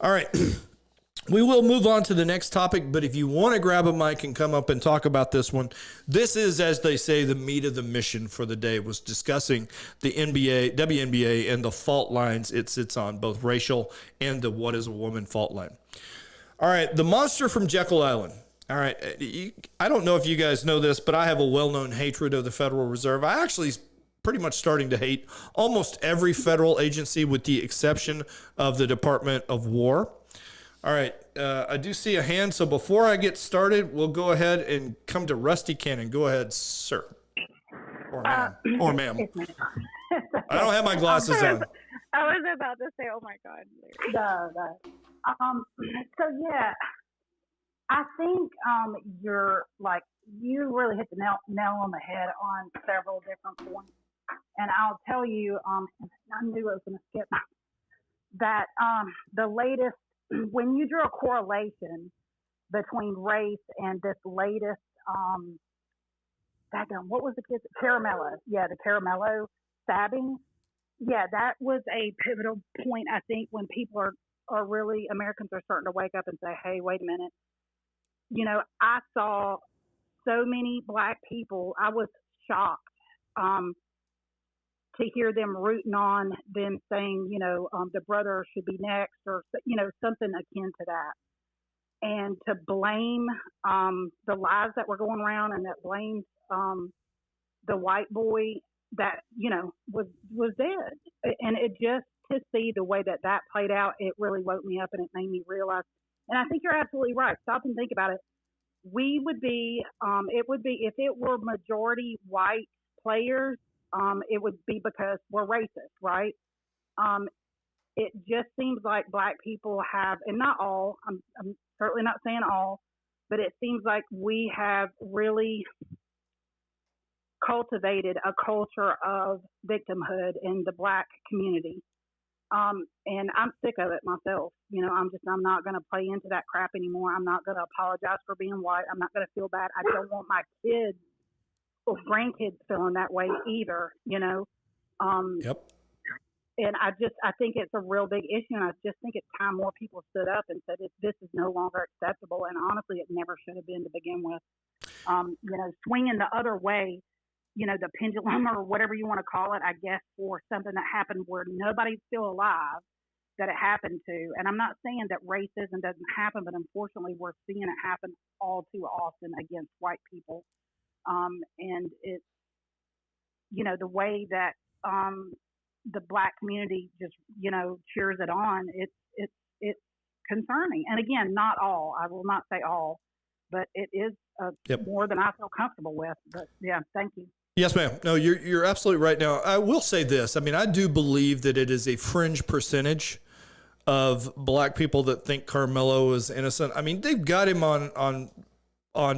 All right. We will move on to the next topic, but if you want to grab a mic and come up and talk about this one, this is, as they say, the meat of the mission for the day, was discussing the WNBA and the fault lines it sits on, both racial and the what is a woman fault line. All right, the monster from Jekyll Island. All right, I don't know if you guys know this, but I have a well-known hatred of the Federal Reserve. I actually pretty much starting to hate almost every federal agency with the exception of the Department of War. All right, I do see a hand, so before I get started, we'll go ahead and come to Rusty Cannon. Go ahead, sir. Or ma'am. Or ma'am. I don't have my glasses on. I was about to say, oh my God. No. So yeah, I think you're like you really hit the nail on the head on several different points, and I'll tell you, I knew I was going to skip that. The latest when you drew a correlation between race and this latest, what was the kid's Caramello? Yeah, the Caramello stabbing. Yeah, that was a pivotal point. I think when people are really Americans are starting to wake up and say, "Hey, wait a minute." You know, I saw so many black people. I was shocked to hear them rooting on them, saying, the brother should be next, or something akin to that, and to blame the lies that were going around, and that blamed the white boy that was dead, and it just to see the way that played out, it really woke me up, and it made me realize. And I think you're absolutely right. Stop and think about it. We would be, it would be if it were majority white players, it would be because we're racist, right? It just seems like black people have, and not all. I'm certainly not saying all, but it seems like we have really cultivated a culture of victimhood in the black community. And I'm sick of it myself. I'm not going to play into that crap anymore. I'm not going to apologize for being white. I'm not going to feel bad. I don't want my kids or grandkids feeling that way either, Yep. And I think it's a real big issue. And I just think it's time more people stood up and said, this is no longer acceptable. And honestly, it never should have been to begin with. Swinging the other way, the pendulum or whatever you want to call it, I guess, for something that happened where nobody's still alive that it happened to. And I'm not saying that racism doesn't happen, but unfortunately we're seeing it happen all too often against white people. And it's, the way that the black community just, cheers it on, it's concerning. And again, not all, I will not say all, but it is more than I feel comfortable with. But yeah, thank you. Yes, ma'am. No, you're absolutely right. Now, I will say this. I mean, I do believe that it is a fringe percentage of black people that think Carmelo is innocent. I mean, they've got him on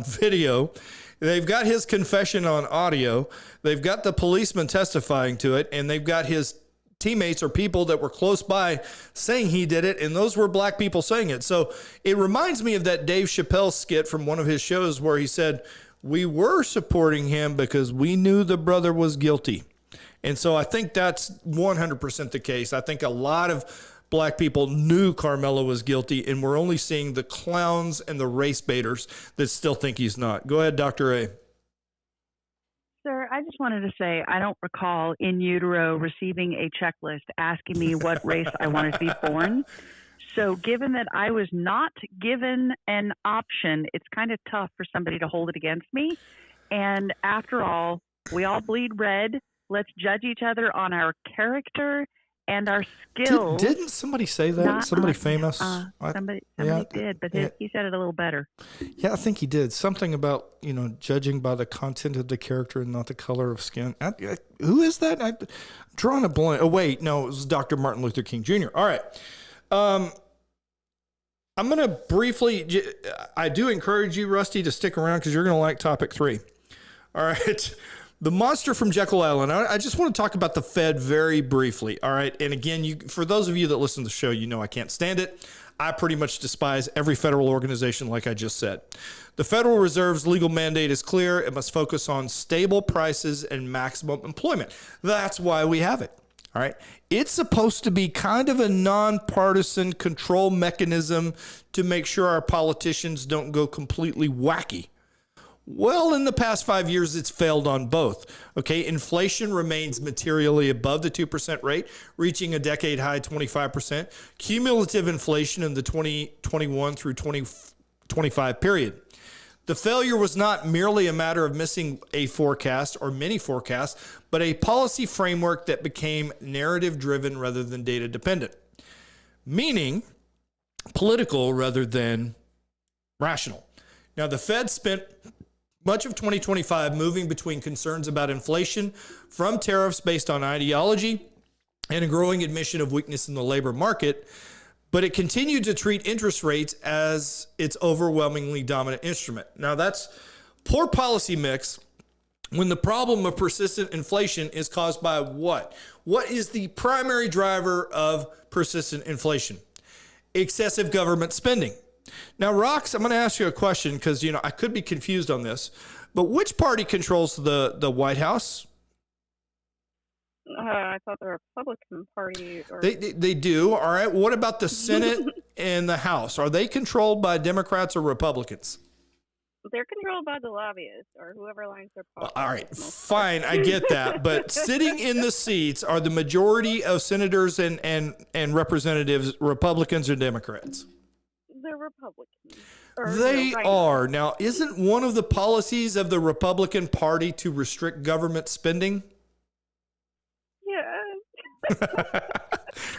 video. They've got his confession on audio. They've got the policeman testifying to it, and they've got his teammates or people that were close by saying he did it, and those were black people saying it. So it reminds me of that Dave Chappelle skit from one of his shows where he said, we were supporting him because we knew the brother was guilty. And so I think that's 100% the case. I think a lot of black people knew Carmelo was guilty, and we're only seeing the clowns and the race baiters that still think he's not. Go ahead, Dr. A. Sir, I just wanted to say I don't recall in utero receiving a checklist asking me what race I wanted to be born. So given that I was not given an option, it's kind of tough for somebody to hold it against me. And after all, we all bleed red. Let's judge each other on our character and our skills. Didn't somebody say that? Somebody famous? Somebody did, but he said it a little better. Yeah, I think he did. Something about, judging by the content of the character and not the color of skin. Who is that? I'm drawing a blank. Oh, wait. No, it was Dr. Martin Luther King Jr. All right. I'm going to briefly, I do encourage you, Rusty, to stick around because you're going to like topic 3. All right. The monster from Jekyll Island. I just want to talk about the Fed very briefly. All right. And again, for those of you that listen to the show, I can't stand it. I pretty much despise every federal organization, like I just said. The Federal Reserve's legal mandate is clear. It must focus on stable prices and maximum employment. That's why we have it. All right. It's supposed to be kind of a nonpartisan control mechanism to make sure our politicians don't go completely wacky. Well, in the past 5 years, it's failed on both. Okay, inflation remains materially above the 2% rate, reaching a decade high 25%. Cumulative inflation in the 2021 through 2025 period. The failure was not merely a matter of missing a forecast or many forecasts, but a policy framework that became narrative-driven rather than data-dependent, meaning political rather than rational. Now, the Fed spent much of 2025 moving between concerns about inflation from tariffs based on ideology and a growing admission of weakness in the labor market but it continued to treat interest rates as its overwhelmingly dominant instrument. Now, that's poor policy mix when the problem of persistent inflation is caused by what? What is the primary driver of persistent inflation? Excessive government spending. Now, Rox, I'm going to ask you a question because, I could be confused on this, but which party controls the White House? I thought the Republican Party. They do. All right. What about the Senate and the House? Are they controlled by Democrats or Republicans? They're controlled by the lobbyists or whoever lines their pockets. All right, fine, I get that. But sitting in the seats are the majority of senators and representatives Republicans or Democrats? They're Republicans. They are. Now, isn't one of the policies of the Republican Party to restrict government spending? Yeah.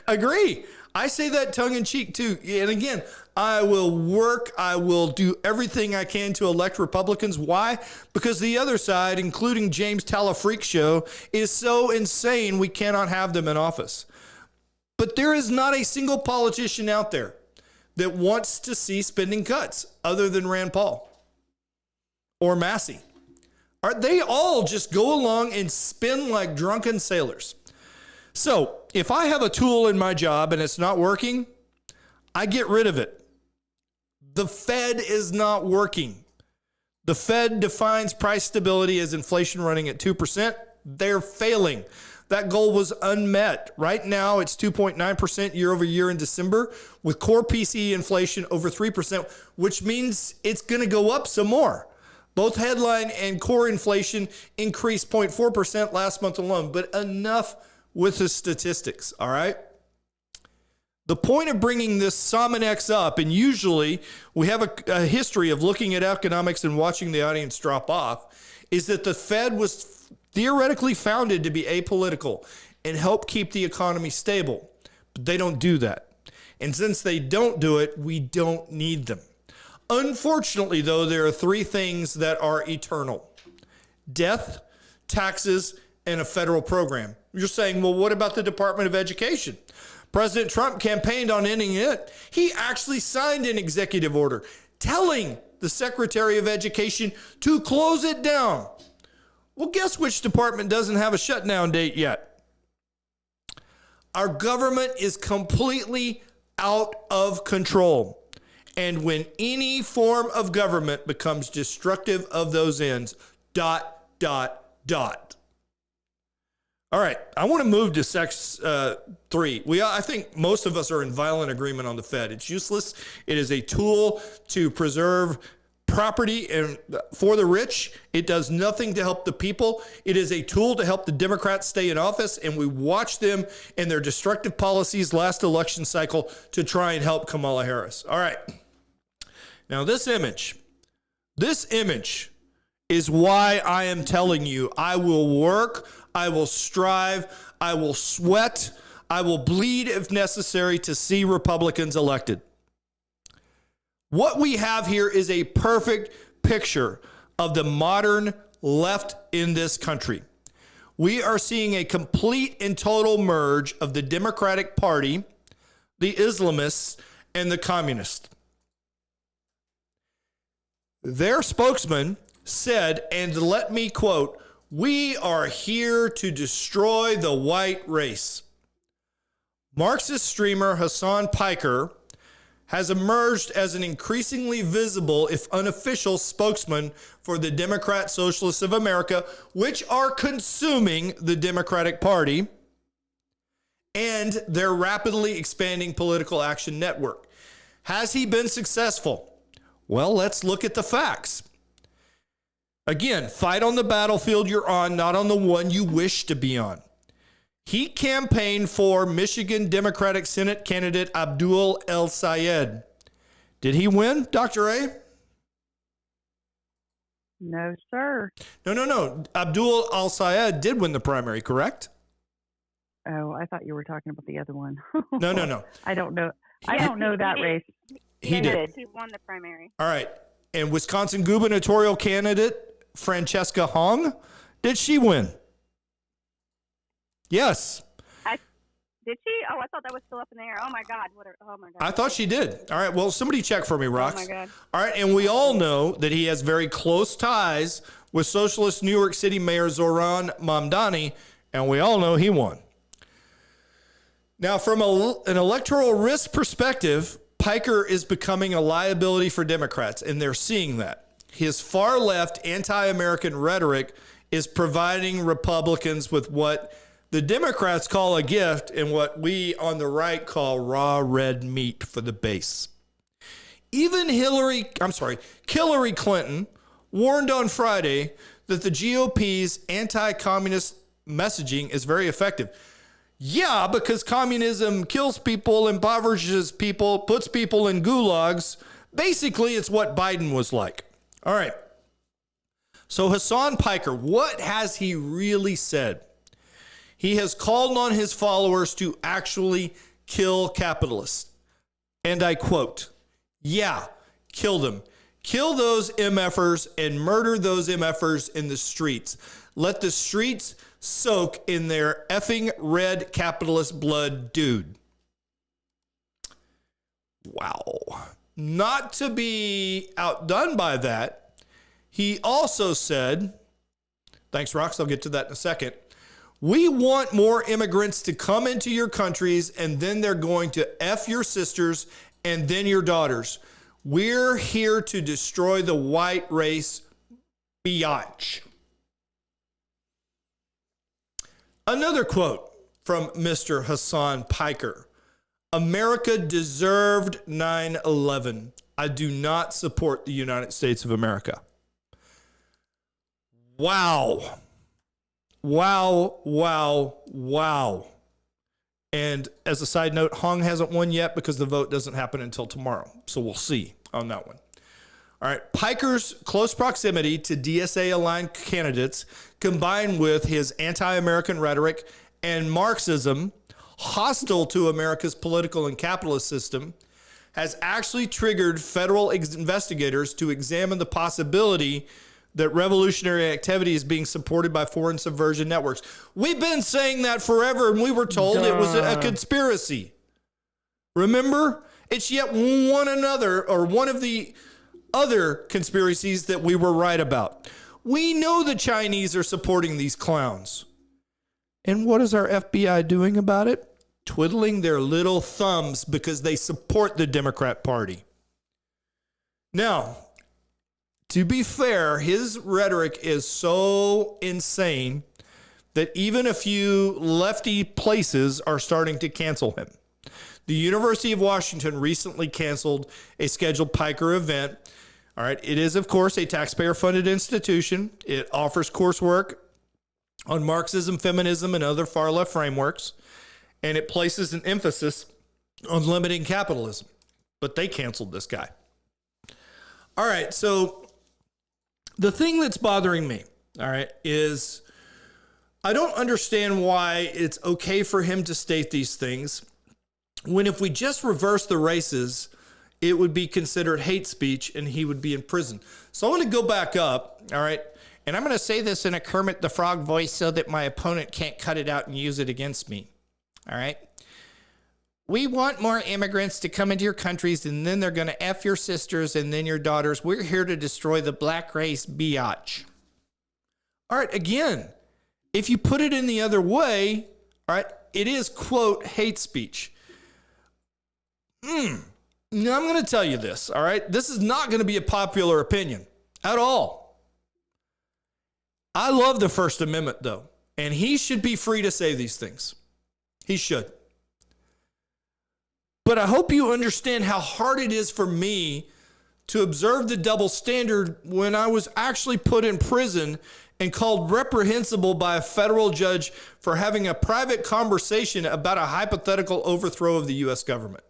Agree. I say that tongue in cheek too. And again, I will do everything I can to elect Republicans. Why? Because the other side, including James Talafreak Show, is so insane we cannot have them in office. But there is not a single politician out there that wants to see spending cuts other than Rand Paul or Massey. They all just go along and spin like drunken sailors. So if I have a tool in my job and it's not working, I get rid of it. The Fed is not working. The Fed defines price stability as inflation running at 2%. They're failing. That goal was unmet. Right now, it's 2.9% year over year in December with core PCE inflation over 3%, which means it's going to go up some more. Both headline and core inflation increased 0.4% last month alone, but enough with the statistics, all right? The point of bringing this Sominex up, and usually we have a history of looking at economics and watching the audience drop off, is that the Fed was theoretically founded to be apolitical and help keep the economy stable. But they don't do that. And since they don't do it, we don't need them. Unfortunately, though, there are three things that are eternal: death, taxes, and a federal program. You're saying, well, what about the Department of Education? President Trump campaigned on ending it. He actually signed an executive order telling the Secretary of Education to close it down. Well, guess which department doesn't have a shutdown date yet? Our government is completely out of control. And when any form of government becomes destructive of those ends, ... All right, I want to move to Sex 3. I think most of us are in violent agreement on the Fed. It's useless. It is a tool to preserve property and for the rich. It does nothing to help the people. It is a tool to help the Democrats stay in office, and we watched them and their destructive policies last election cycle to try and help Kamala Harris. All right. Now, this image is why I am telling you I will work, I will strive, I will sweat, I will bleed if necessary to see Republicans elected. What we have here is a perfect picture of the modern left in this country. We are seeing a complete and total merge of the Democratic Party, the Islamists, and the communists. Their spokesman said, and let me quote, "We are here to destroy the white race." Marxist streamer Hassan Piker has emerged as an increasingly visible, if unofficial, spokesman for the Democrat Socialists of America, which are consuming the Democratic Party and their rapidly expanding political action network. Has he been successful? Well, let's look at the facts. Again, fight on the battlefield you're on, not on the one you wish to be on. He campaigned for Michigan Democratic Senate candidate Abdul El Sayed. Did he win, Dr. A? No, sir. No. Abdul El Sayed did win the primary, correct? Oh, I thought you were talking about the other one. No. I don't know. I don't know that race. He did. He won the primary. All right. And Wisconsin gubernatorial candidate Francesca Hong, did she win? Yes. Did she? Oh, I thought that was still up in the air. Oh my God! Oh my God! I thought she did. All right. Well, somebody check for me, Rox. Oh my God! All right. And we all know that he has very close ties with socialist New York City Mayor Zoran Mamdani, and we all know he won. Now, from an electoral risk perspective, Piker is becoming a liability for Democrats, and they're seeing that. His far left anti-American rhetoric is providing Republicans with what the Democrats call a gift and what we on the right call raw red meat for the base. Even Hillary Clinton warned on Friday that the GOP's anti-communist messaging is very effective. Yeah, because communism kills people, impoverishes people, puts people in gulags. Basically, it's what Biden was like. All right. So Hassan Piker, what has he really said? He has called on his followers to actually kill capitalists. And I quote, yeah, kill them. Kill those MFers and murder those MFers in the streets. Let the streets soak in their effing red capitalist blood, dude. Wow. Not to be outdone by that, he also said, thanks, Rox, I'll get to that in a second. We want more immigrants to come into your countries, and then they're going to F your sisters and then your daughters. We're here to destroy the white race, biatch. Another quote from Mr. Hassan Piker. America deserved 9/11. I do not support the United States of America. Wow. Wow, wow, wow. And as a side note, Hong hasn't won yet because the vote doesn't happen until tomorrow. So we'll see on that one. All right. Piker's close proximity to DSA-aligned candidates, combined with his anti-American rhetoric and Marxism, hostile to America's political and capitalist system, has actually triggered federal investigators to examine the possibility that revolutionary activity is being supported by foreign subversion networks. We've been saying that forever, and we were told it was a conspiracy. Remember? It's yet one of the other conspiracies that we were right about. We know the Chinese are supporting these clowns. And what is our FBI doing about it? Twiddling their little thumbs because they support the Democrat Party. Now, to be fair, his rhetoric is so insane that even a few lefty places are starting to cancel him. The University of Washington recently canceled a scheduled Piker event. All right. It is, of course, a taxpayer-funded institution. It offers coursework on Marxism, feminism, and other far-left frameworks, and it places an emphasis on limiting capitalism. But they canceled this guy. All right. So the thing that's bothering me, all right, is I don't understand why it's okay for him to state these things when if we just reverse the races, it would be considered hate speech and he would be in prison. So I want to go back up, all right, and I'm going to say this in a Kermit the Frog voice so that my opponent can't cut it out and use it against me, all right? We want more immigrants to come into your countries, and then they're going to F your sisters and then your daughters. We're here to destroy the black race, biatch. All right, again, if you put it in the other way, all right, it is, quote, hate speech. Now, I'm going to tell you this, all right? This is not going to be a popular opinion at all. I love the First Amendment, though, and he should be free to say these things. He should. But I hope you understand how hard it is for me to observe the double standard when I was actually put in prison and called reprehensible by a federal judge for having a private conversation about a hypothetical overthrow of the U.S. government.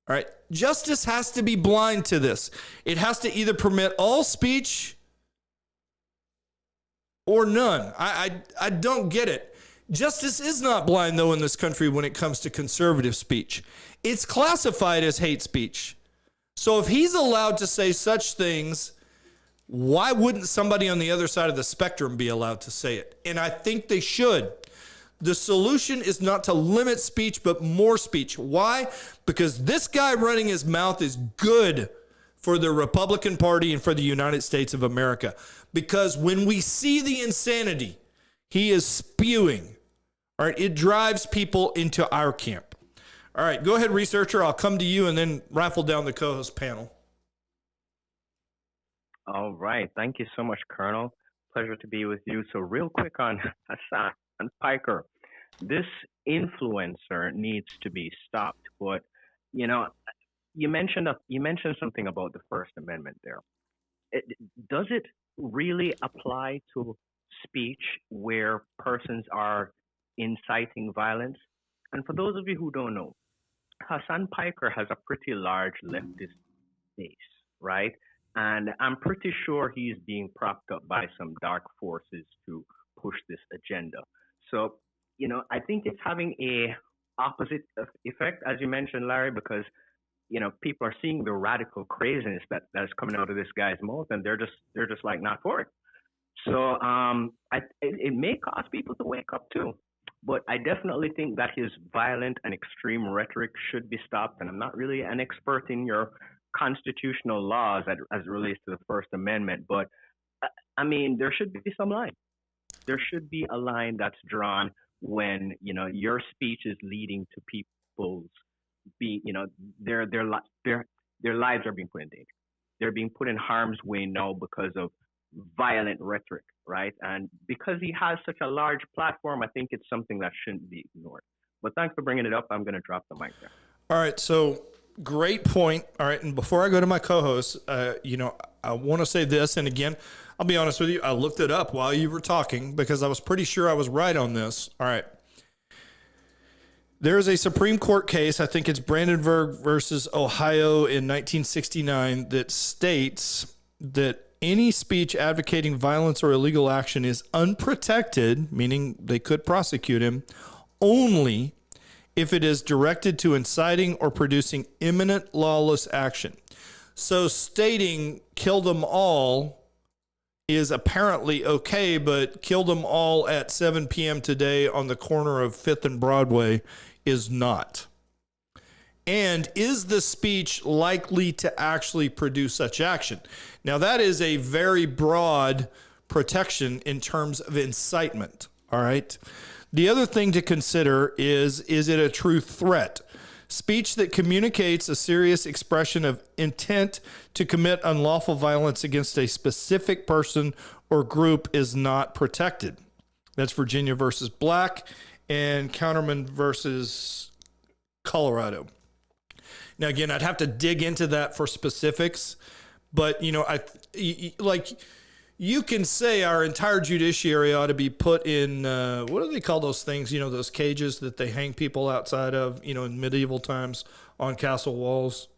All right. Justice has to be blind to this. It has to either permit all speech or none. I don't get it. Justice is not blind, though, in this country when it comes to conservative speech. It's classified as hate speech. So if he's allowed to say such things, why wouldn't somebody on the other side of the spectrum be allowed to say it? And I think they should. The solution is not to limit speech, but more speech. Why? Because this guy running his mouth is good for the Republican Party and for the United States of America. Because when we see the insanity he is spewing, all right, it drives people into our camp. All right, go ahead, researcher. I'll come to you and then rifle down the co-host panel. All right. Thank you so much, Colonel. Pleasure to be with you. So real quick on Hassan Piker. This influencer needs to be stopped. But, you know, you mentioned something about the First Amendment there. Does it really apply to speech where persons are inciting violence? And for those of you who don't know, Hassan Piker has a pretty large leftist base, right? And I'm pretty sure he's being propped up by some dark forces to push this agenda. So, you know, I think it's having a opposite effect, as you mentioned, Larry, because, you know, people are seeing the radical craziness that's coming out of this guy's mouth, and they're just like not for it. So it may cause people to wake up too. But I definitely think that his violent and extreme rhetoric should be stopped. And I'm not really an expert in your constitutional laws as it relates to the First Amendment, but I mean, there should be some line. There should be a line that's drawn when, you know, your speech is leading to people's their lives are being put in danger. They're being put in harm's way now because of violent rhetoric, right? And because he has such a large platform, I think it's something that shouldn't be ignored. But thanks for bringing it up. I'm going to drop the mic there. All right, so great point. All right, and before I go to my co-host, you know, I want to say this, and again, I'll be honest with you, I looked it up while you were talking because I was pretty sure I was right on this. All right. There is a Supreme Court case, I think it's Brandenburg versus Ohio in 1969, that states that any speech advocating violence or illegal action is unprotected, meaning they could prosecute him, only if it is directed to inciting or producing imminent lawless action. So stating kill them all is apparently okay, but kill them all at 7 p.m. today on the corner of 5th and Broadway is not. And is the speech likely to actually produce such action? Now, that is a very broad protection in terms of incitement, all right? The other thing to consider is it a true threat? Speech that communicates a serious expression of intent to commit unlawful violence against a specific person or group is not protected. That's Virginia versus Black and Counterman versus Colorado. Now, again, I'd have to dig into that for specifics, but, you know, you can say our entire judiciary ought to be put in, what do they call those things? You know, those cages that they hang people outside of, you know, in medieval times on castle walls.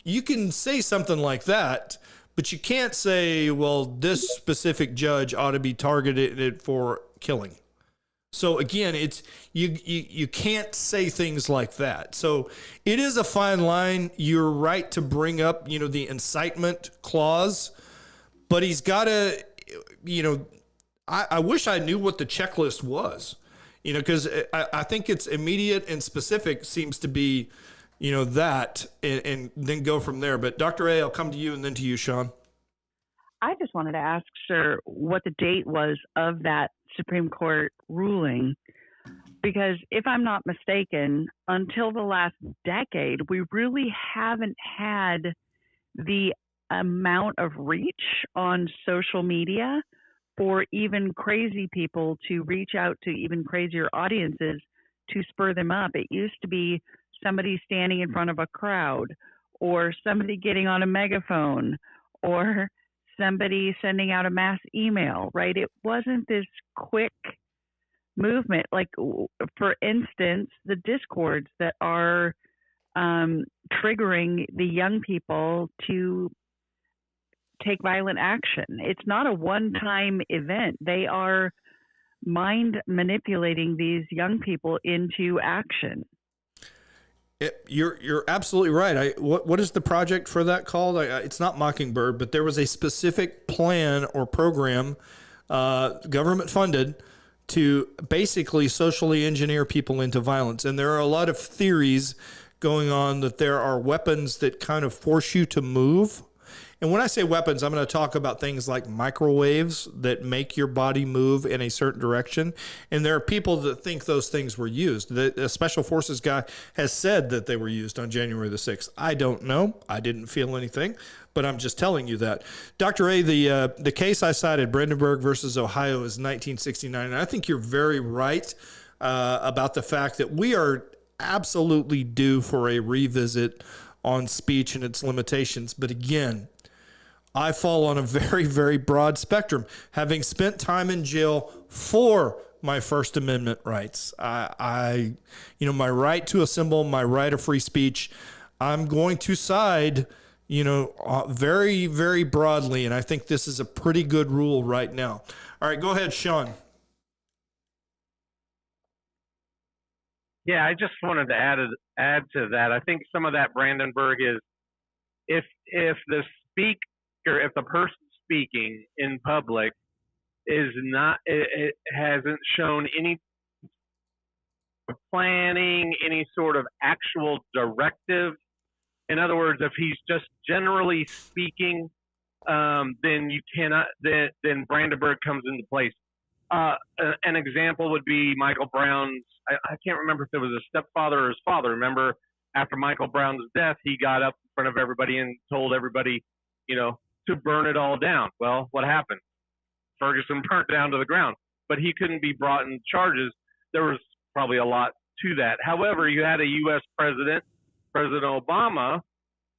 You can say something like that, but you can't say, well, this specific judge ought to be targeted for killing. So again, it's you can't say things like that. So it is a fine line. You're right to bring up, you know, the incitement clause, but he's got to, you know, I wish I knew what the checklist was, you know, because I think it's immediate and specific seems to be, you know, that and then go from there. But Dr. A, I'll come to you and then to you, Sean. I just wanted to ask, sir, what the date was of that Supreme Court ruling, because if I'm not mistaken, until the last decade, we really haven't had the amount of reach on social media for even crazy people to reach out to even crazier audiences to spur them up. It used to be somebody standing in front of a crowd or somebody getting on a megaphone or somebody sending out a mass email, right? It wasn't this quick movement. Like, for instance, the discords that are triggering the young people to take violent action. It's not a one-time event. They are mind manipulating these young people into action. You're absolutely right. What is the project for that called? It's not Mockingbird, but there was a specific plan or program, government funded, to basically socially engineer people into violence. And there are a lot of theories going on that there are weapons that kind of force you to move. And when I say weapons, I'm going to talk about things like microwaves that make your body move in a certain direction. And there are people that think those things were used. The Special Forces guy has said that they were used on January the 6th. I don't know. I didn't feel anything, but I'm just telling you that. Dr. A, the case I cited, Brandenburg versus Ohio, is 1969. And I think you're very right about the fact that we are absolutely due for a revisit on speech and its limitations. But again, I fall on a very, very broad spectrum. Having spent time in jail for my First Amendment rights, my right to assemble, my right of free speech, I'm going to side, very, very broadly. And I think this is a pretty good rule right now. All right, go ahead, Sean. Yeah, I just wanted to add to that. I think some of that Brandenburg is if the person speaking in public is not, it hasn't shown any planning, any sort of actual directive. In other words, if he's just generally speaking, then you cannot. Then Brandenburg comes into place. An example would be Michael Brown's. I can't remember if it was a stepfather or his father. Remember, after Michael Brown's death, he got up in front of everybody and told everybody, to burn it all down. Well, what happened? Ferguson burnt down to the ground, but he couldn't be brought in charges. There was probably a lot to that. However, you had a U.S. President Obama,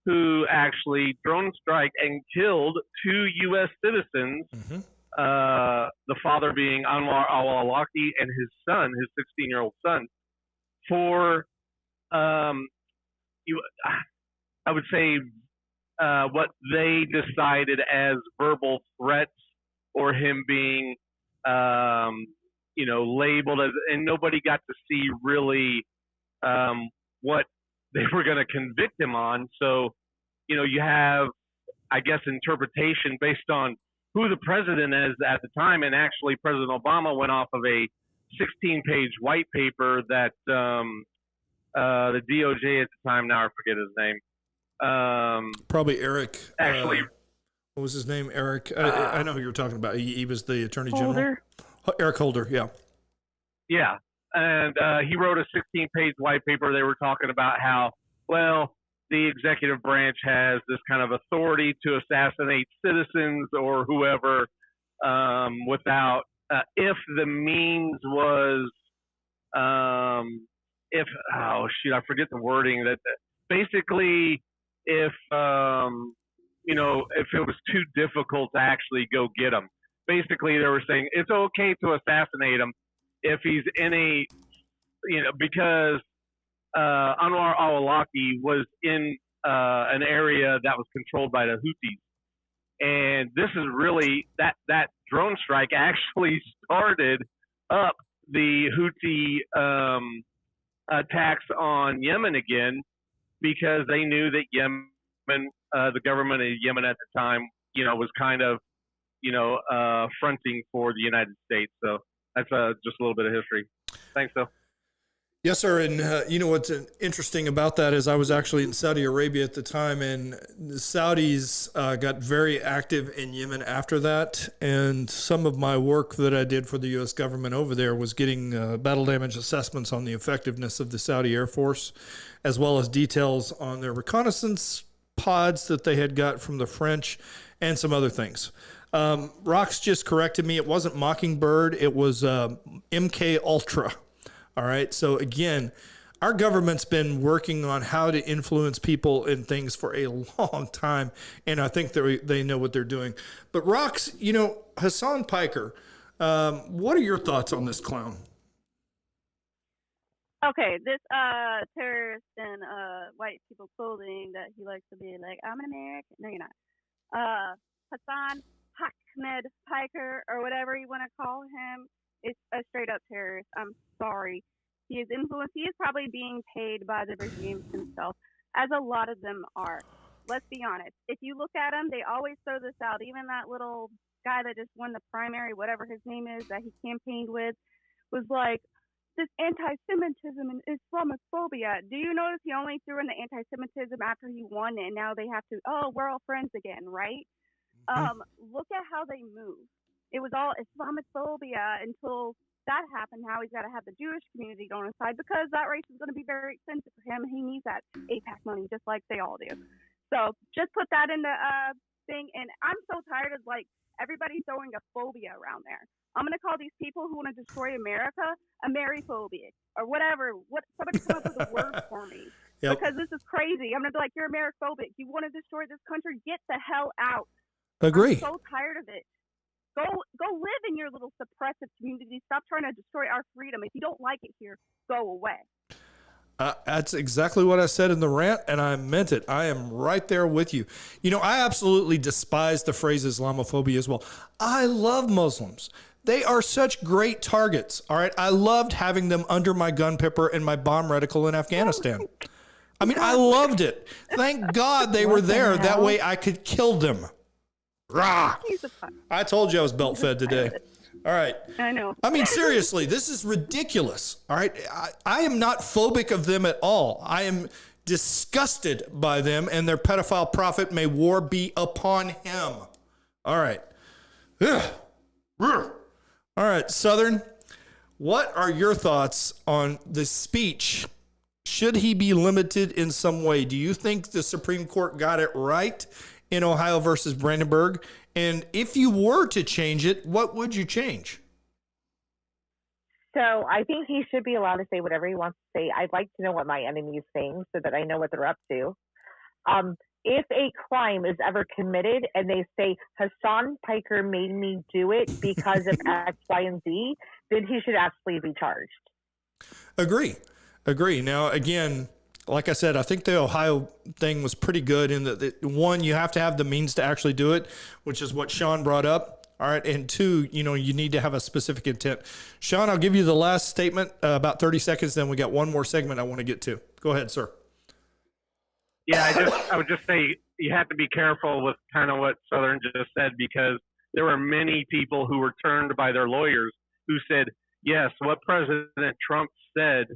who actually drone strike and killed 2 U.S. citizens. Mm-hmm. The father being Anwar al-Awlaki and his son, his 16-year-old son, for I would say what they decided as verbal threats, or him being labeled as, and nobody got to see really what they were going to convict him on. So you have, I guess, interpretation based on who the president is at the time. And actually, President Obama went off of a 16-page white paper that the DOJ at the time, now I forget his name. Probably Eric. Actually, what was his name? Eric. I know who you're talking about. He was the Attorney General. Eric Holder, yeah. Yeah. And he wrote a 16-page white paper. They were talking about how, well, the executive branch has this kind of authority to assassinate citizens or whoever without, if the means was, I forget the wording, that basically if it was too difficult to actually go get him. Basically, they were saying it's okay to assassinate him if he's in a, because Anwar al-Awlaki was in an area that was controlled by the Houthis. And this is really, that drone strike actually started up the Houthi attacks on Yemen again, because they knew that Yemen, the government of Yemen at the time, was kind of, fronting for the United States. So that's just a little bit of history. Thanks, though. Yes, sir. And what's interesting about that is I was actually in Saudi Arabia at the time, and the Saudis got very active in Yemen after that. And some of my work that I did for the U.S. government over there was getting battle damage assessments on the effectiveness of the Saudi Air Force, as well as details on their reconnaissance pods that they had got from the French and some other things. Rox just corrected me. It wasn't Mockingbird. It was MK Ultra. All right. So again, our government's been working on how to influence people and things for a long time. And I think they know what they're doing. But Rox, Hassan Piker, what are your thoughts on this clown? Okay, this terrorist in white people clothing that he likes to be like, I'm an American. No, you're not. Hassan Ahmed Piker, or whatever you want to call him, is a straight up terrorist. I'm sorry. He is influenced. He is probably being paid by the regime himself, as a lot of them are. Let's be honest. If you look at him, they always throw this out. Even that little guy that just won the primary, whatever his name is, that he campaigned with, was like, this anti-Semitism and Islamophobia. Do you notice he only threw in the anti-Semitism after he won, and now they have to, oh, we're all friends again, right? Look at how they move. It was all Islamophobia until that happened. Now he's got to have the Jewish community on his side because that race is going to be very expensive for him. He needs that APAC money just like they all do. So just put that in the thing. And I'm so tired of like everybody throwing a phobia around there. I'm going to call these people who want to destroy America Ameriphobic or whatever. Somebody come up with a word for me. Yep. Because this is crazy. I'm going to be like, you're Ameriphobic. You want to destroy this country? Get the hell out. Agree. I'm so tired of it. Go live in your little suppressive community. Stop trying to destroy our freedom. If you don't like it here, go away. That's exactly what I said in the rant, and I meant it. I am right there with you. You know, I absolutely despise the phrase Islamophobia as well. I love Muslims. They are such great targets. All right. I loved having them under my gun pepper and my bomb reticle in Afghanistan. I mean, I loved it. Thank God they were there. That way I could kill them. Rah! I told you I was belt fed today. All right. I know. I mean, seriously, this is ridiculous. All right. I am not phobic of them at all. I am disgusted by them and their pedophile prophet. May war be upon him. All right. Ugh. All right, Southern, what are your thoughts on the speech? Should he be limited in some way? Do you think the Supreme Court got it right in Ohio versus Brandenburg? And if you were to change it, what would you change? So I think he should be allowed to say whatever he wants to say. I'd like to know what my enemy is saying so that I know what they're up to. If a crime is ever committed and they say Hassan Piker made me do it because of X, Y, and Z, then he should actually be charged. Agree. Now, again, like I said, I think the Ohio thing was pretty good in that, one, you have to have the means to actually do it, which is what Sean brought up. All right. And two, you need to have a specific intent. Sean, I'll give you the last statement, about 30 seconds. Then we got one more segment I want to get to. Go ahead, sir. Yeah, I would just say you have to be careful with kind of what Southern just said, because there were many people who were turned by their lawyers who said, yes, what President Trump said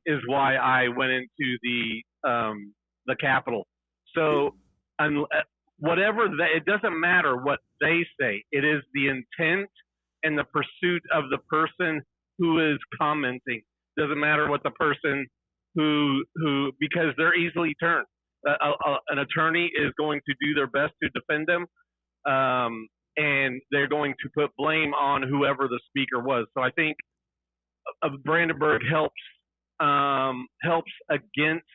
is why I went into the Capitol. So it doesn't matter what they say. It is the intent and the pursuit of the person who is commenting. Doesn't matter what the person who because they're easily turned. An attorney is going to do their best to defend them, and they're going to put blame on whoever the speaker was. So I think Brandenburg helps against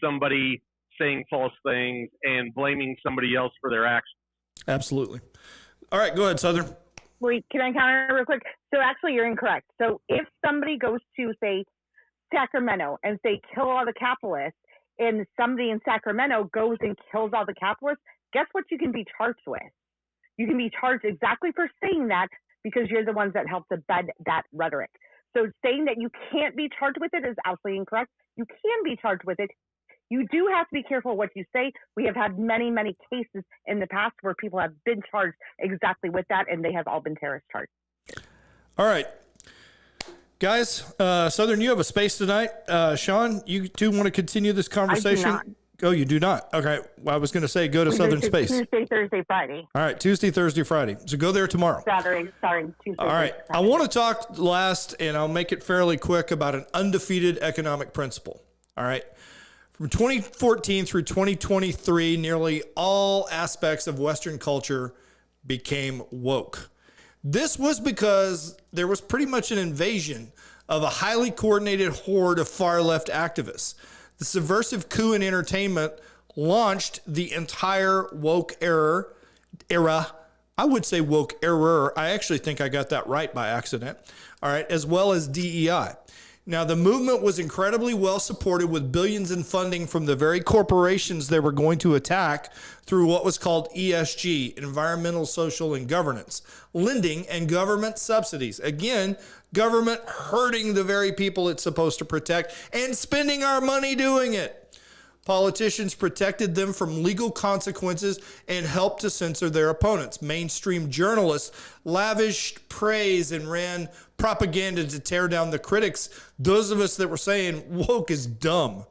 somebody saying false things and blaming somebody else for their actions. Absolutely. All right, go ahead, Southern. Wait, can I counter real quick? So actually, you're incorrect. So if somebody goes to, say, Sacramento and say kill all the capitalists, and somebody in Sacramento goes and kills all the capitalists, guess what you can be charged with? You can be charged exactly for saying that because you're the ones that helped to bed that rhetoric. So saying that you can't be charged with it is absolutely incorrect. You can be charged with it. You do have to be careful what you say. We have had many, many cases in the past where people have been charged exactly with that, and they have all been terrorist charges. All right. Guys, Southern, you have a space tonight. Sean, you two want to continue this conversation? I do not. Oh, you do not? Okay. Well, I was going to say go to Southern Space. Tuesday, Thursday, Friday. All right. Tuesday, Thursday, Friday. So go there tomorrow. Tuesday. All right. I want to talk last, and I'll make it fairly quick, about an undefeated economic principle. All right. From 2014 through 2023, nearly all aspects of Western culture became woke. This was because there was pretty much an invasion of a highly coordinated horde of far-left activists. The subversive coup in entertainment launched the entire woke era. I would say woke error. I actually think I got that right by accident. All right, as well as DEI. Now, the movement was incredibly well supported with billions in funding from the very corporations they were going to attack through what was called ESG, environmental, social, and governance, lending, and government subsidies. Again, government hurting the very people it's supposed to protect and spending our money doing it. Politicians protected them from legal consequences and helped to censor their opponents. Mainstream journalists lavished praise and ran propaganda to tear down the critics, those of us that were saying woke is dumb.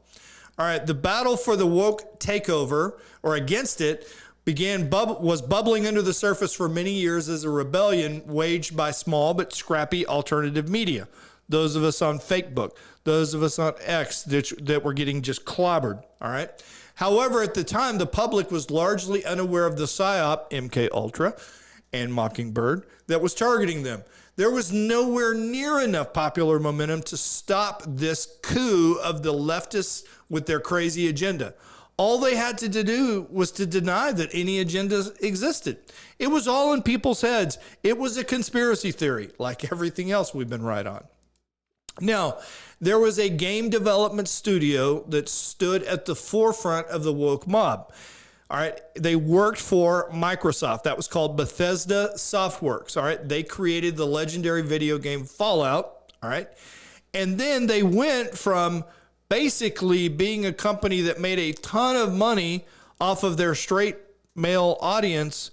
All right, the battle for the woke takeover, or against it, was bubbling under the surface for many years as a rebellion waged by small but scrappy alternative media. Those of us on Facebook, those of us on X that were getting just clobbered, all right? However, at the time, the public was largely unaware of the PSYOP, MK Ultra, and Mockingbird that was targeting them. There was nowhere near enough popular momentum to stop this coup of the leftists with their crazy agenda. All they had to do was to deny that any agenda existed. It was all in people's heads. It was a conspiracy theory, like everything else we've been right on. Now, there was a game development studio that stood at the forefront of the woke mob. All right. They worked for Microsoft. That was called Bethesda Softworks. All right. They created the legendary video game Fallout. All right. And then they went from basically being a company that made a ton of money off of their straight male audience,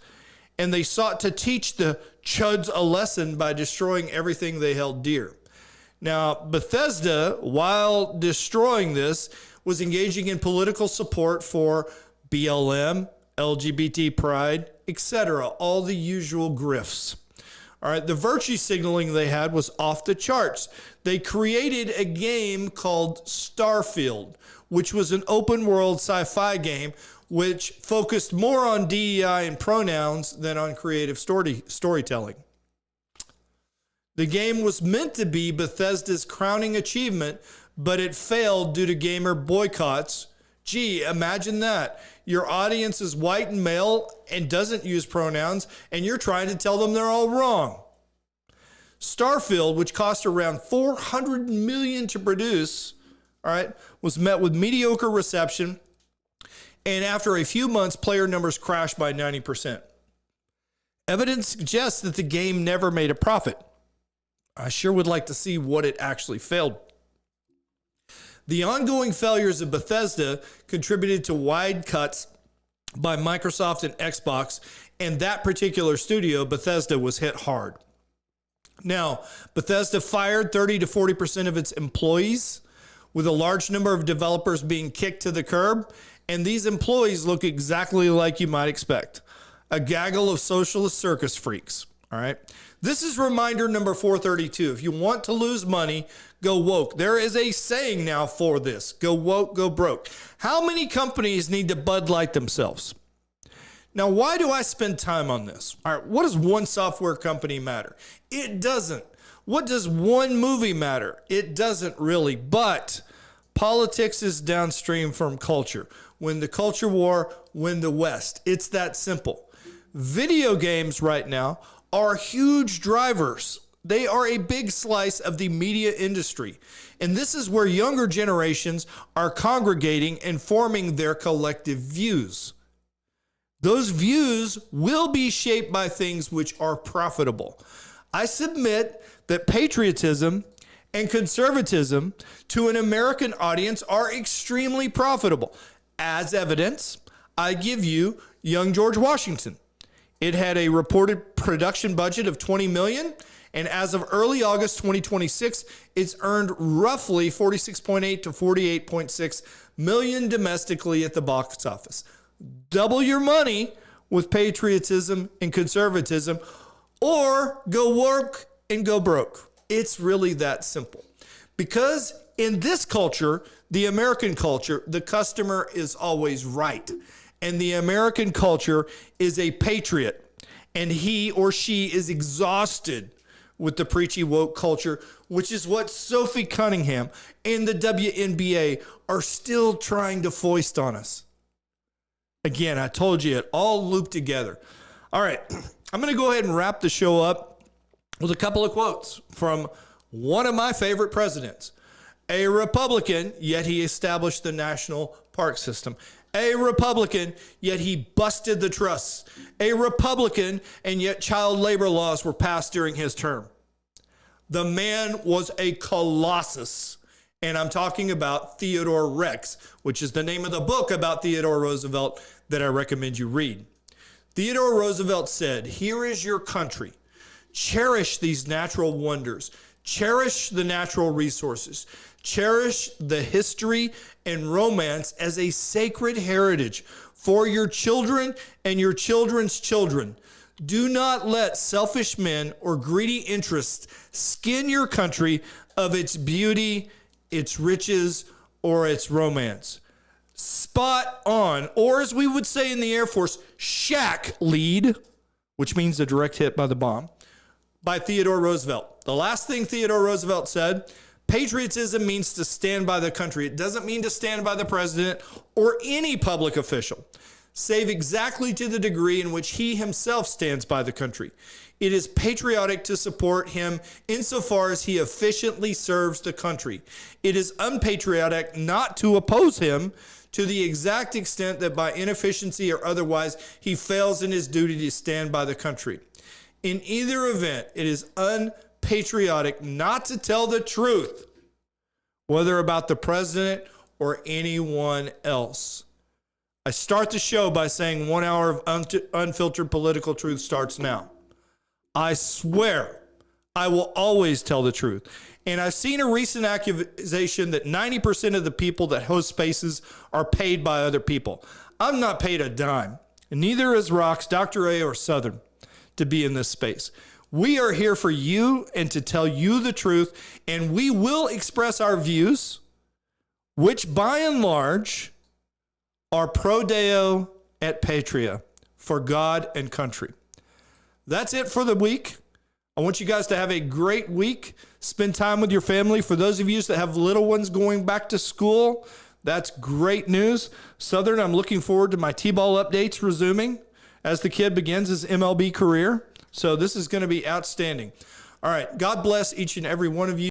and they sought to teach the chuds a lesson by destroying everything they held dear. Now, Bethesda, while destroying this, was engaging in political support for BLM, LGBT pride, etc., all the usual grifts. All right, the virtue signaling they had was off the charts. They created a game called Starfield, which was an open world sci-fi game which focused more on DEI and pronouns than on creative storytelling. The game was meant to be Bethesda's crowning achievement, but it failed due to gamer boycotts. Gee, imagine that. Your audience is white and male and doesn't use pronouns, and you're trying to tell them they're all wrong. Starfield, which cost around $400 million to produce, all right, was met with mediocre reception, and after a few months, player numbers crashed by 90%. Evidence suggests that the game never made a profit. I sure would like to see what it actually failed. The ongoing failures of Bethesda contributed to wide cuts by Microsoft and Xbox, and that particular studio, Bethesda, was hit hard. Now, Bethesda fired 30 to 40% of its employees, with a large number of developers being kicked to the curb, and these employees look exactly like you might expect. A gaggle of socialist circus freaks, all right? This is reminder number 432. If you want to lose money, go woke. There is a saying now for this. Go woke, go broke. How many companies need to Bud Light themselves? Now, why do I spend time on this? All right, what does one software company matter? It doesn't. What does one movie matter? It doesn't really. But politics is downstream from culture. Win the culture war, win the West. It's that simple. Video games right now are huge drivers. They are a big slice of the media industry. And this is where younger generations are congregating and forming their collective views. Those views will be shaped by things which are profitable. I submit that patriotism and conservatism to an American audience are extremely profitable. As evidence, I give you young George Washington. It had a reported production budget of $20 million, and as of early August 2026, it's earned roughly $46.8 to $48.6 million domestically at the box office. Double your money with patriotism and conservatism, or go work and go broke. It's really that simple. Because in this culture, the American culture, the customer is always right. And the American culture is a patriot, and he or she is exhausted with the preachy woke culture, which is what Sophie Cunningham and the WNBA are still trying to foist on us. Again, I told you it all looped together. All right, I'm going to go ahead and wrap the show up with a couple of quotes from one of my favorite presidents. A Republican, yet he established the national park system. A Republican, yet he busted the trusts. A Republican, and yet child labor laws were passed during his term. The man was a colossus, And I'm talking about Theodore Rex, which is the name of the book about Theodore Roosevelt that I recommend you read. Theodore Roosevelt said, "Here is your country. Cherish these natural wonders. Cherish the natural resources. Cherish the history and romance as a sacred heritage for your children and your children's children. Do not let selfish men or greedy interests skin your country of its beauty, its riches, or its romance." Spot on, or as we would say in the Air Force, shack lead, which means a direct hit by the bomb, by Theodore Roosevelt. The last thing Theodore Roosevelt said, patriotism means to stand by the country. It doesn't mean to stand by the president or any public official, save exactly to the degree in which he himself stands by the country. It is patriotic to support him insofar as he efficiently serves the country. It is unpatriotic not to oppose him to the exact extent that by inefficiency or otherwise he fails in his duty to stand by the country. In either event, it is unpatriotic not to tell the truth, whether about the president or anyone else. I start the show by saying 1 hour of unfiltered political truth starts now. I swear I will always tell the truth. And I've seen a recent accusation that 90% of the people that host spaces are paid by other people. I'm not paid a dime, and neither is Rox, Dr. A, or Southern to be in this space. We are here for you and to tell you the truth, and we will express our views, which by and large are pro Deo et Patria, for God and country. That's it for the week. I want you guys to have a great week. Spend time with your family. For those of you that have little ones going back to school, that's great news. Southern, I'm looking forward to my T-ball updates resuming as the kid begins his MLB career. So this is going to be outstanding. All right. God bless each and every one of you.